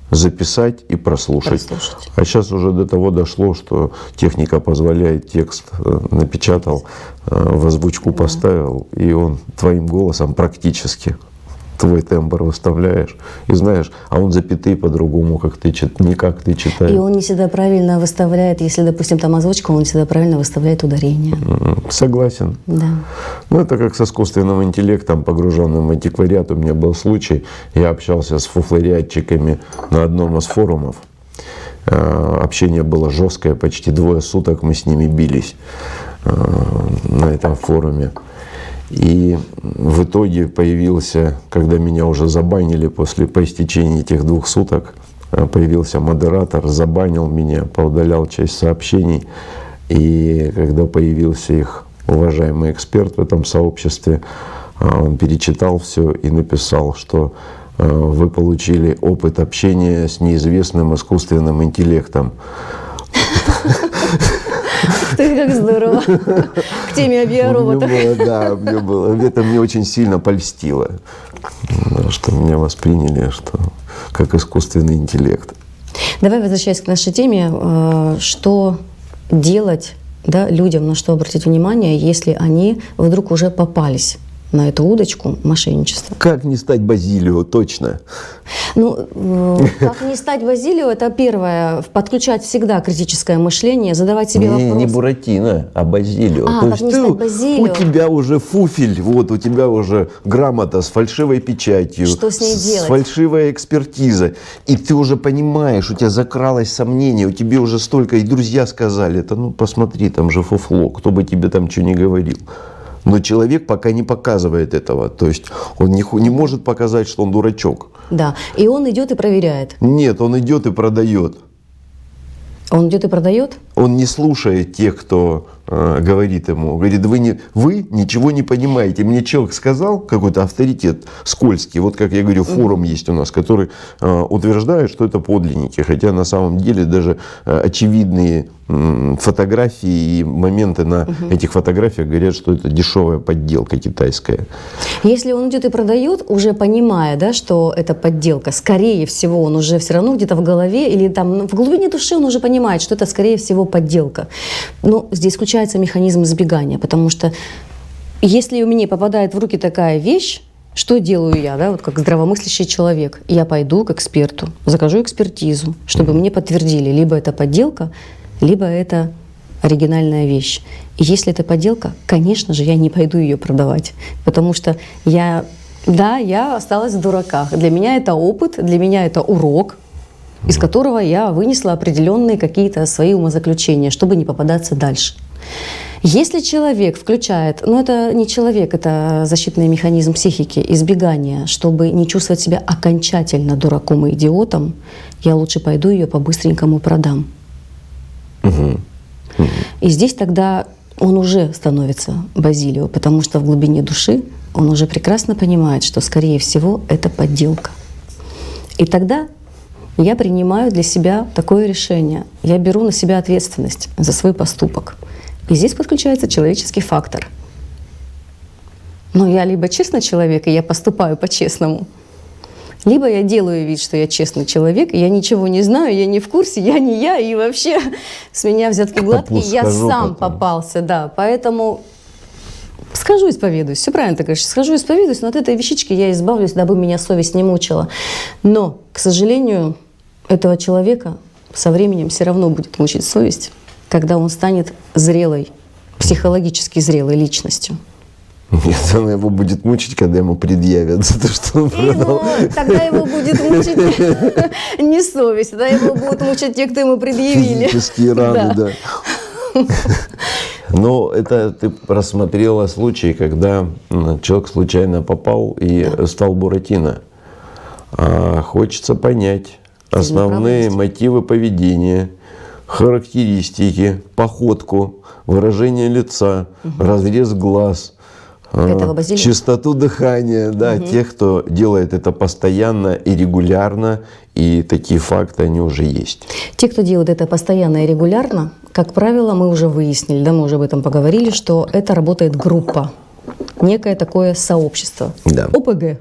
записать и прослушать. А сейчас уже до того дошло, что техника позволяет, текст напечатал, в озвучку поставил, и он твоим голосом практически твой тембр выставляешь, и знаешь, а он запятые по-другому, как ты, не как ты читаешь. И он не всегда правильно выставляет, если, допустим, там озвучка, он не всегда правильно выставляет ударение. Согласен. Да. Ну, это как с искусственным интеллектом, погруженным в антиквариат. У меня был случай, я общался с фуфлориатчиками на одном из форумов. Общение было жесткое, почти 2 суток мы с ними бились на этом форуме. И в итоге появился, когда меня уже забанили по истечении этих 2 суток, появился модератор, забанил меня, поудалял часть сообщений. И когда появился их уважаемый эксперт в этом сообществе, он перечитал все и написал, что вы получили опыт общения с неизвестным искусственным интеллектом. Ты как здорово. К теме о биороботах. Да, мне было. Это мне очень сильно польстило, что меня восприняли как искусственный интеллект. Давай, возвращаясь к нашей теме, что делать, да, людям, на что обратить внимание, если они вдруг уже попались на эту удочку мошенничества? Как не стать Базилио, точно. Как не стать Базилио, это первое. Подключать всегда критическое мышление, задавать себе вопрос. Не Буратино, а Базилио. То есть не стать Базилио. У тебя уже фуфель, вот у тебя уже грамота с фальшивой печатью. Что с ней делать? С фальшивой экспертизой. И ты уже понимаешь, у тебя закралось сомнение, у тебя уже столько, и друзья сказали, посмотри, там же фуфло, кто бы тебе там что ни говорил. Но человек пока не показывает этого. То есть он не может показать, что он дурачок. Да, и он идет и проверяет. Нет, он идет и продает. Он идет и продает? Он не слушает тех, кто говорит ему. Говорит, вы ничего не понимаете. Мне человек сказал, какой-то авторитет скользкий, вот как я говорю, форум есть у нас, который утверждает, что это подлинники. Хотя на самом деле даже очевидные фотографии и моменты на этих фотографиях говорят, что это дешевая подделка китайская. Если он идет и продает, уже понимая, да, что это подделка, скорее всего, он уже все равно где-то в голове или там в глубине души он уже понимает, что это скорее всего подделка. Но здесь включается механизм избегания, потому что если мне попадает в руки такая вещь, что делаю я, да, вот как здравомыслящий человек? Я пойду к эксперту, закажу экспертизу, чтобы мне подтвердили, либо это подделка, либо это оригинальная вещь. И если это подделка, конечно же, я не пойду ее продавать, потому что я осталась в дураках. Для меня это опыт, для меня это урок, из которого я вынесла определенные какие-то свои умозаключения, чтобы не попадаться дальше. Если человек включает, это не человек, это защитный механизм психики, избегание, чтобы не чувствовать себя окончательно дураком и идиотом, я лучше пойду ее по-быстренькому продам. И здесь тогда он уже становится Базилио, потому что в глубине души он уже прекрасно понимает, что, скорее всего, это подделка. И тогда я принимаю для себя такое решение. Я беру на себя ответственность за свой поступок. И здесь подключается человеческий фактор. Но я либо честный человек, и я поступаю по-честному, либо я делаю вид, что я честный человек, и я ничего не знаю, я не в курсе, я не я, и вообще с меня взятки гладкие, я сам попался, да. Поэтому схожу, исповедуюсь. Все правильно ты говоришь, схожу, исповедуюсь, но от этой вещички я избавлюсь, дабы меня совесть не мучила. Но, к сожалению, этого человека со временем все равно будет мучить совесть, когда он станет зрелой, психологически зрелой личностью. Нет, она его будет мучить, когда ему предъявят за то, что он продал. Тогда его будет мучить не совесть, тогда его будут мучить те, кто ему предъявили. Физические раны, да. Но это ты рассмотрела случай, когда человек случайно попал и стал Буратино. А хочется понять основные мотивы поведения, характеристики, походку, выражение лица, разрез глаз, частоту дыхания, тех, кто делает это постоянно и регулярно, и такие факты, они уже есть. Те, кто делает это постоянно и регулярно, как правило, мы уже выяснили, мы уже об этом поговорили, что это работает группа, некое такое сообщество, ОПГ.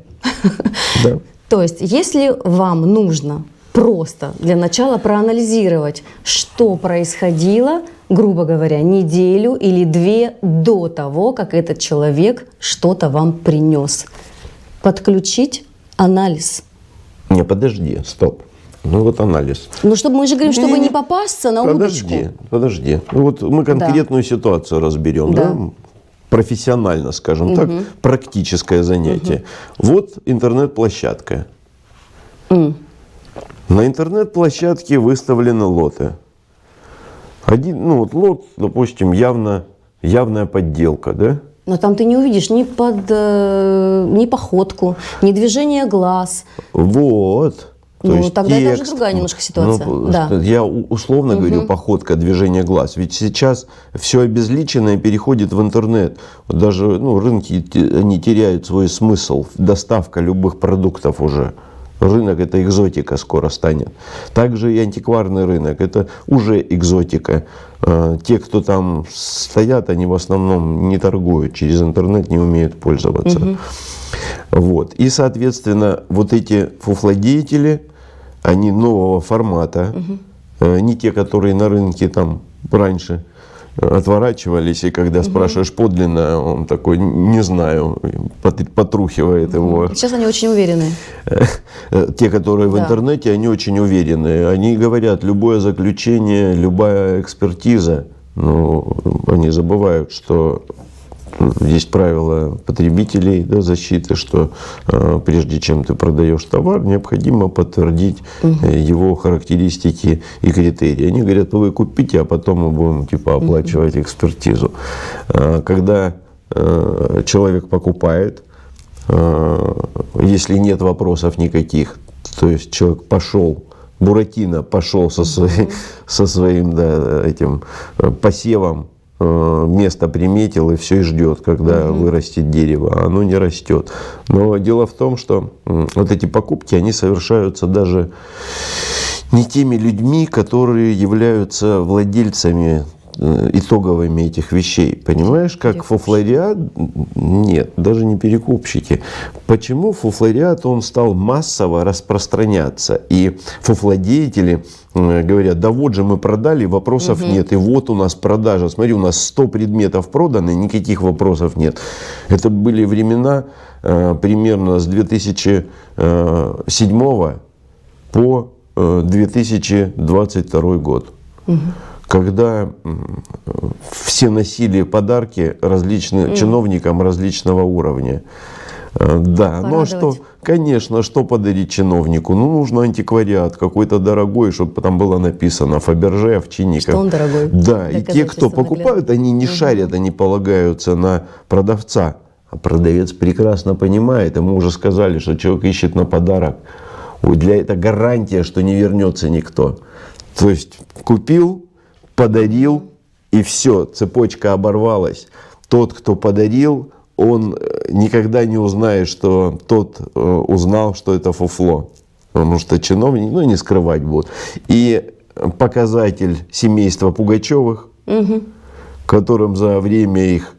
Да. То есть, если вам нужно просто для начала проанализировать, что происходило, грубо говоря, неделю или 2 до того, как этот человек что-то вам принес. Подключить анализ. Не, подожди, стоп. Анализ. Чтобы мы же говорим, чтобы не попасться на удочку. Подожди. Мы конкретную ситуацию разберем, да? Профессионально, скажем так, практическое занятие. Вот интернет-площадка. На интернет-площадке выставлены лоты. Один, вот лот, допустим, явная подделка, да? Но там ты не увидишь ни походку, ни движение глаз. Вот. То Ну, есть тогда это текст, уже другая немножко ситуация. Да. Я условно говорю, походка, движение глаз. Ведь сейчас все обезличенное переходит в интернет. Вот даже рынки, они теряют свой смысл. Доставка любых продуктов уже. Рынок – это экзотика скоро станет. Также и антикварный рынок – это уже экзотика. Те, кто там стоят, они в основном не торгуют, через интернет не умеют пользоваться. Вот. И, соответственно, вот эти фуфлодеятели, они нового формата, не те, которые на рынке там раньше отворачивались, и когда спрашиваешь подлинно, он такой, не знаю, потрухивает его. Сейчас они очень уверенные. Те, которые в интернете, они очень уверены. Они говорят, любое заключение, любая экспертиза, но они забывают, что есть правила потребителей, да, защиты, что прежде чем ты продаешь товар, необходимо подтвердить его характеристики и критерии. Они говорят, вы купите, а потом мы будем оплачивать экспертизу. Когда человек покупает, если нет вопросов никаких, то есть человек пошел, Буратино пошел со своим этим посевом, место приметил и все и ждет, когда вырастет дерево, а оно не растет. Но дело в том, что вот эти покупки, они совершаются даже не теми людьми, которые являются владельцами итоговыми этих вещей. Понимаешь, как фуфлориат? Нет, даже не перекупщики. Почему фуфлориат, он стал массово распространяться? И фуфлодеятели говорят, да вот же мы продали, вопросов нет. И вот у нас продажа. Смотри, у нас 100 предметов проданы, никаких вопросов нет. Это были времена примерно с 2007 по 2022 год. Когда все носили подарки чиновникам различного уровня. Да, ну а что, конечно, что подарить чиновнику? Ну, нужно антиквариат какой-то дорогой, чтобы там было написано Фаберже, Овчинников. Что он дорогой. Да, и те, кто покупают, они не шарят, они полагаются на продавца. А продавец прекрасно понимает, ему уже сказали, что человек ищет на подарок. Для этого гарантия, что не вернется никто. То есть купил, подарил, и все, цепочка оборвалась. Тот, кто подарил, он никогда не узнает, что тот узнал, что это фуфло. Потому что чиновник, не скрывать будут. И показатель семейства Пугачевых, которым за время их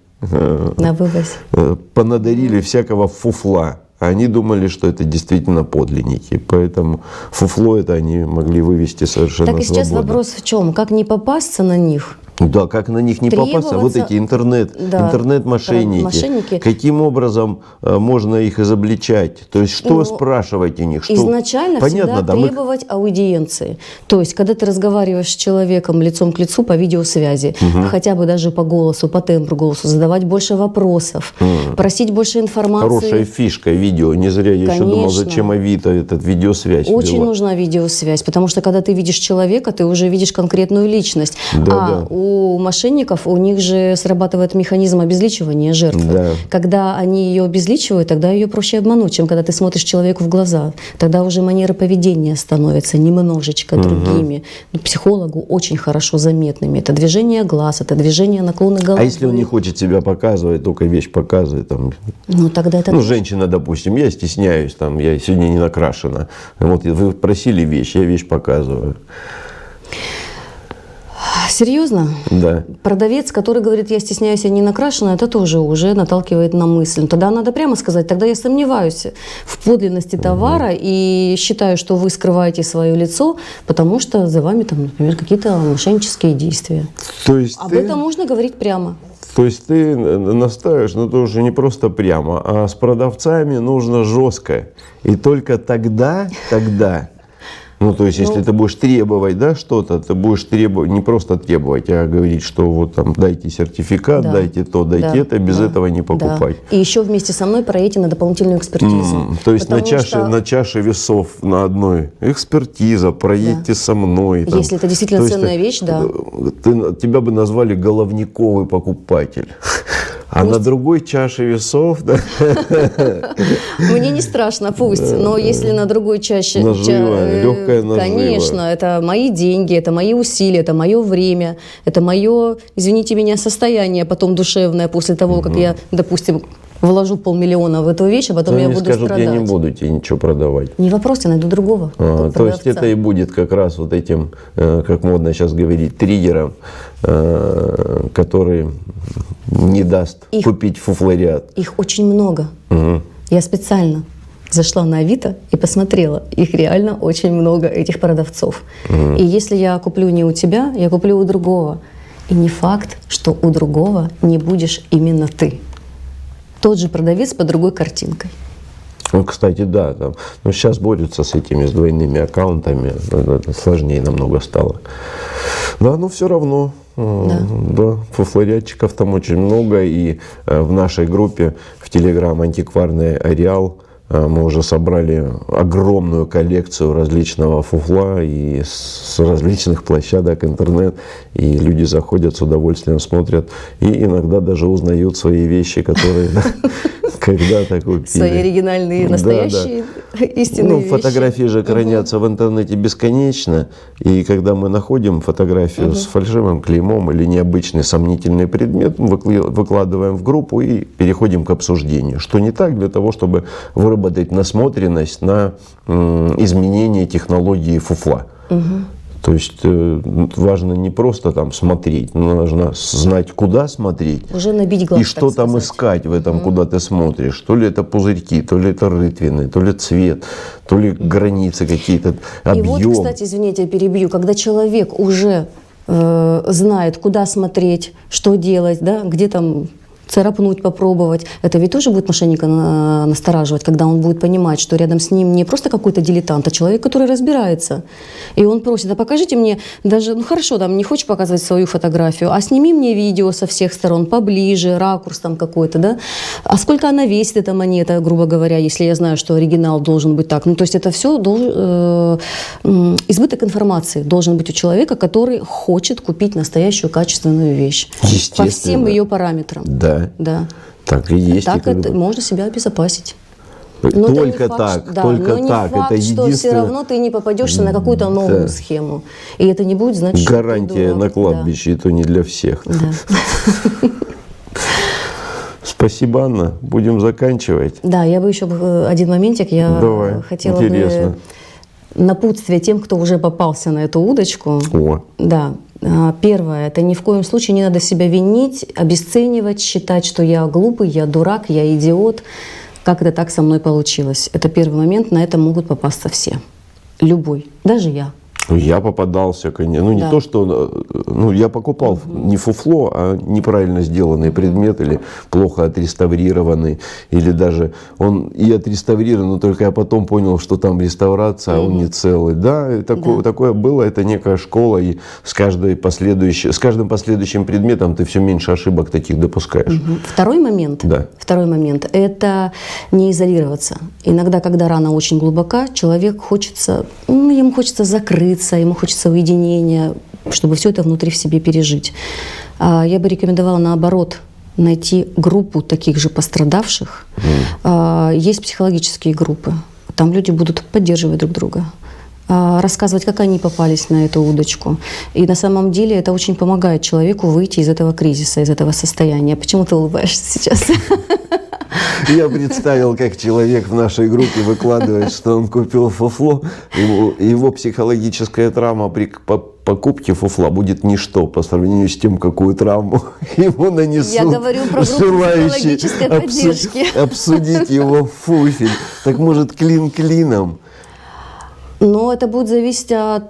понадарили всякого фуфла. Они думали, что это действительно подлинники. Поэтому фуфло это они могли вывести совершенно свободно. Так и сейчас вопрос в чем? Как не попасться на них? Да, как на них не попасться? Вот эти интернет-мошенники. Каким образом можно их изобличать? То есть, что спрашивать у них? Что? Изначально понятно, всегда требовать аудиенции. То есть, когда ты разговариваешь с человеком лицом к лицу по видеосвязи, хотя бы даже по голосу, по тембру голоса, задавать больше вопросов, просить больше информации. Хорошая фишка видео. Не зря я еще думал, зачем Авито этот видеосвязь Очень нужна видеосвязь, потому что когда ты видишь человека, ты уже видишь конкретную личность. У мошенников, у них же срабатывает механизм обезличивания жертвы. Да. Когда они ее обезличивают, тогда ее проще обмануть, чем когда ты смотришь человеку в глаза. Тогда уже манеры поведения становятся немножечко другими. Психологу очень хорошо заметными. Это движение глаз, это движение наклона головы. А если он не хочет себя показывать, только вещь показывает? Там, тогда это... женщина, допустим, я стесняюсь, я сегодня не накрашена. Вот вы просили вещь, я вещь показываю. Серьезно? Да. Продавец, который говорит, я стесняюсь, я не накрашена, это тоже уже наталкивает на мысль. Тогда надо прямо сказать, тогда я сомневаюсь в подлинности товара и считаю, что вы скрываете свое лицо, потому что за вами, например, какие-то мошеннические действия. То есть об этом можно говорить прямо. То есть ты настаиваешь, но это уже не просто прямо, а с продавцами нужно жестко. И только тогда Ну, то есть, если ты будешь требовать, да, что-то, ты будешь требовать, не просто требовать, а говорить, что вот там дайте сертификат, Да. дайте то, дайте Да. это, без Да. этого не покупать. Да. И еще вместе со мной проедете на дополнительную экспертизу. То есть на Потому что чаше весов на одной экспертиза, проедьте со мной. Там. Если это действительно То есть ценная вещь, да. Тебя бы назвали головниковый покупатель. А на другой чаше весов, да, Мне не страшно, пусть. Но если на другой чаще... Нажива, легкая нажива. Конечно, это мои деньги, это мои усилия, это мое время, это мое, извините меня, состояние потом душевное после того, как я, допустим, вложу 500 000 в эту вещь, а потом я они буду скажут, страдать. я не буду тебе ничего продавать. Не вопрос, я найду другого. То есть продавца. это и будет как раз вот этим, как модно сейчас говорить, триггером, который не даст купить фуфлориат. Их очень много. Мгм. Я специально зашла на Авито и посмотрела. Их реально очень много, этих продавцов. И если я куплю не у тебя, я куплю у другого. И не факт, что у другого не будешь именно ты. Тот же продавец под другой картинкой. Ну, кстати, да, там, ну, сейчас борются с этими, с двойными аккаунтами, это сложнее намного стало. Да, но все равно, да, фуфлориатчиков там очень много, и в нашей группе в Telegram «Антикварный ареал» мы уже собрали огромную коллекцию различного фуфла и с различных площадок интернет. И люди заходят с удовольствием, смотрят и иногда даже узнают свои вещи, которые когда-то купили. Свои оригинальные, настоящие, истинные вещи. Фотографии же хранятся в интернете бесконечно. И когда мы находим фотографию с фальшивым клеймом или необычный сомнительный предмет, мы выкладываем в группу и переходим к обсуждению. Что не так, для того, чтобы выработать насмотренность на изменение технологии фуфла. То есть важно не просто там смотреть, но нужно знать, куда смотреть. Уже набить глаз, И что там искать в этом, куда ты смотришь. То ли это пузырьки, то ли это рытвины, то ли цвет, то ли границы какие-то, объем. И вот, кстати, извините, я перебью, когда человек уже знает, куда смотреть, что делать, да, где там царапнуть, попробовать. Это ведь тоже будет мошенника настораживать, когда он будет понимать, что рядом с ним не просто какой-то дилетант, а человек, который разбирается. И он просит, а покажите мне даже, ну хорошо, там не хочешь показывать свою фотографию, а сними мне видео со всех сторон, поближе, ракурс там какой-то, да? А сколько она весит, эта монета, грубо говоря, если я знаю, что оригинал должен быть так. Ну то есть это все избыток информации должен быть у человека, который хочет купить настоящую качественную вещь. По всем ее параметрам. Да. Да. Так и есть. Так это можно себя обезопасить. Но только так, да, только но не так. факт, Это что все равно ты не попадешься на какую-то новую схему. И это не будет значить, что гарантия ты дурак. на кладбище, и то не для всех. Да. Спасибо, Анна. Будем заканчивать. Да, я бы еще один моментик, я Давай, хотела интересно. бы напутствие тем, кто уже попался на эту удочку. О. Да. Первое, это ни в коем случае не надо себя винить, обесценивать, считать, что я глупый, я дурак, я идиот. Как это так со мной получилось? Это первый момент, на это могут попасться все. Любой, даже я. Я попадался, конечно. Ну, не Да. то, что... Ну, я покупал не фуфло, а неправильно сделанный предмет, или плохо отреставрированный, или даже он и отреставрирован, но только я потом понял, что там реставрация, а он не целый. Да, такое было, это некая школа, и с каждым последующим предметом ты все меньше ошибок таких допускаешь. Второй момент, Да. это не изолироваться. Иногда, когда рана очень глубока, человек ему хочется закрыться, ему хочется уединения, чтобы все это внутри в себе пережить. Я бы рекомендовала, наоборот, найти группу таких же пострадавших. Есть психологические группы. Там люди будут поддерживать друг друга, рассказывать, как они попались на эту удочку. И на самом деле это очень помогает человеку выйти из этого кризиса, из этого состояния. Почему ты улыбаешься сейчас? Я представил, как человек в нашей группе выкладывает, что он купил фуфло, его психологическая травма при покупке фуфла будет ничто по сравнению с тем, какую травму ему нанесут. Я говорю про группу желающие психологической поддержки. обсудить его фуфель. Так может, клин клином? Но это будет зависеть от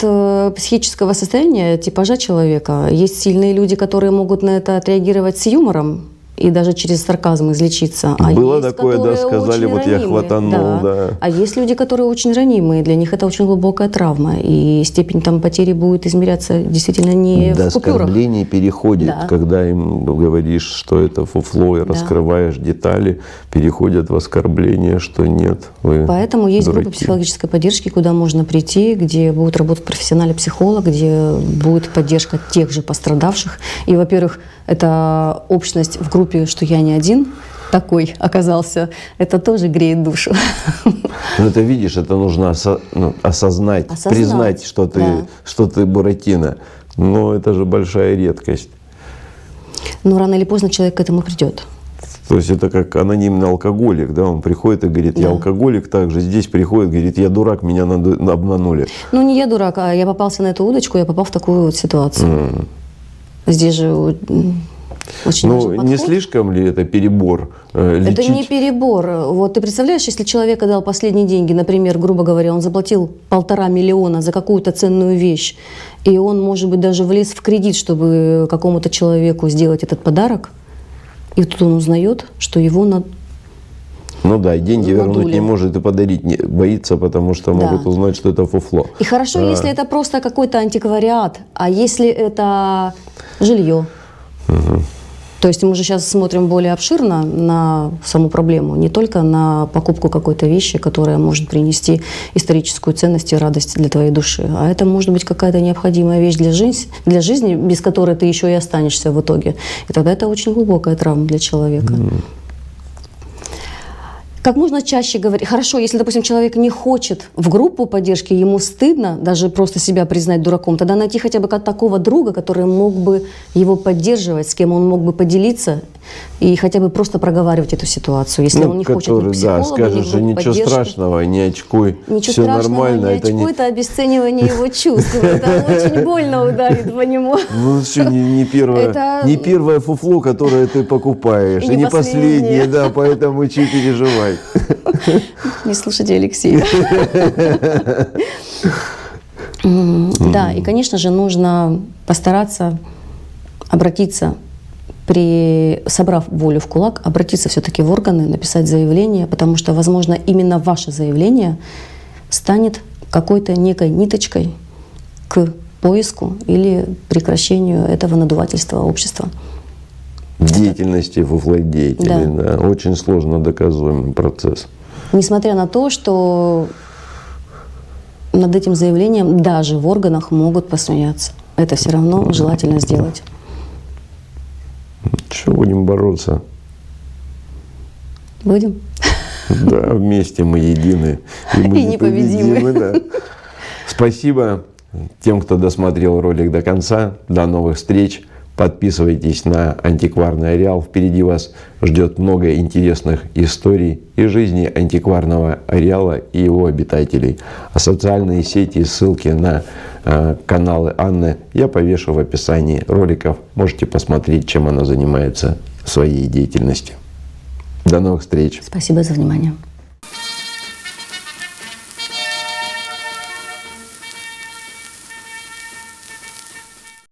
психического состояния, типажа человека. Есть сильные люди, которые могут на это отреагировать с юмором и даже через сарказм излечиться. А Было есть, такое, да, которые сказали, очень вот я ранимые, хватанул, да. А есть люди, которые очень ранимые, для них это очень глубокая травма, и степень там потери будет измеряться действительно не До в купюрах. оскорблений переходит, Да. когда им говоришь, что это фуфло, и раскрываешь детали, переходят в оскорбление, что нет, вы Поэтому есть группы дураки. психологической поддержки, куда можно прийти, где будет работать профессиональный психолог, где будет поддержка тех же пострадавших. И, во-первых, это общность в группе, что я не один такой оказался, это тоже греет душу. Ну, это видишь, это нужно осознать, признать, что ты, да. что ты Буратино. Но это же большая редкость. Но рано или поздно человек к этому придет. То есть это как анонимный алкоголик, да, он приходит и говорит, я Да. алкоголик, также здесь приходит, говорит, я дурак, меня обманули. Ну, не я дурак, а я попался на эту удочку, я попал в такую вот ситуацию. Здесь же очень Ну, важный не подход. слишком ли это перебор? Это Лечить? не перебор. Вот ты представляешь, если человек отдал последние деньги, например, грубо говоря, он заплатил 1,5 миллиона за какую-то ценную вещь, и он, может быть, даже влез в кредит, чтобы какому-то человеку сделать этот подарок, и тут он узнает, что его Ну да, и деньги вернуть надули. не может и подарить не боится, потому что Да. могут узнать, что это фуфло. И хорошо, если это просто какой-то антиквариат, а если это жилье. То есть мы же сейчас смотрим более обширно на саму проблему, не только на покупку какой-то вещи, которая может принести историческую ценность и радость для твоей души, а это может быть какая-то необходимая вещь для жизни, без которой ты еще и останешься в итоге. И тогда это очень глубокая травма для человека. Как можно чаще говорить, хорошо, если, допустим, человек не хочет в группу поддержки, ему стыдно даже просто себя признать дураком, тогда найти хотя бы такого друга, который мог бы его поддерживать, с кем он мог бы поделиться и хотя бы просто проговаривать эту ситуацию. Если он не хочет быть да, психологом, скажет ни же, группы ничего поддержки. страшного, не очкуй, Ничего все страшного, нормально. не Это очко, это обесценивание его чувств. Это очень больно ударит по нему. Ну, что, не первое, Это- не первое фуфло, которое ты покупаешь, И и не не последнее, последнее. да, поэтому чего переживай. Не слушайте Алексея. Да, и, конечно же, нужно постараться обратиться, собрав волю в кулак, обратиться все-таки в органы, написать заявление, потому что, возможно, именно ваше заявление станет какой-то некой ниточкой к поиску или прекращению этого надувательства общества. Деятельности фуфлодеятелей, Да. да, очень сложно доказуемый процесс. Несмотря на то, что над этим заявлением даже в органах могут посмеяться. Это все равно желательно сделать. Что, будем бороться? Будем? Да, вместе мы едины. И мы И непобедимы. да. Спасибо тем, кто досмотрел ролик до конца. До новых встреч. Подписывайтесь на антикварный ареал. Впереди вас ждет много интересных историй из жизни антикварного ареала и его обитателей. А социальные сети и ссылки на каналы Анны я повешу в описании роликов. Можете посмотреть, чем она занимается в своей деятельности. До новых встреч. Спасибо за внимание.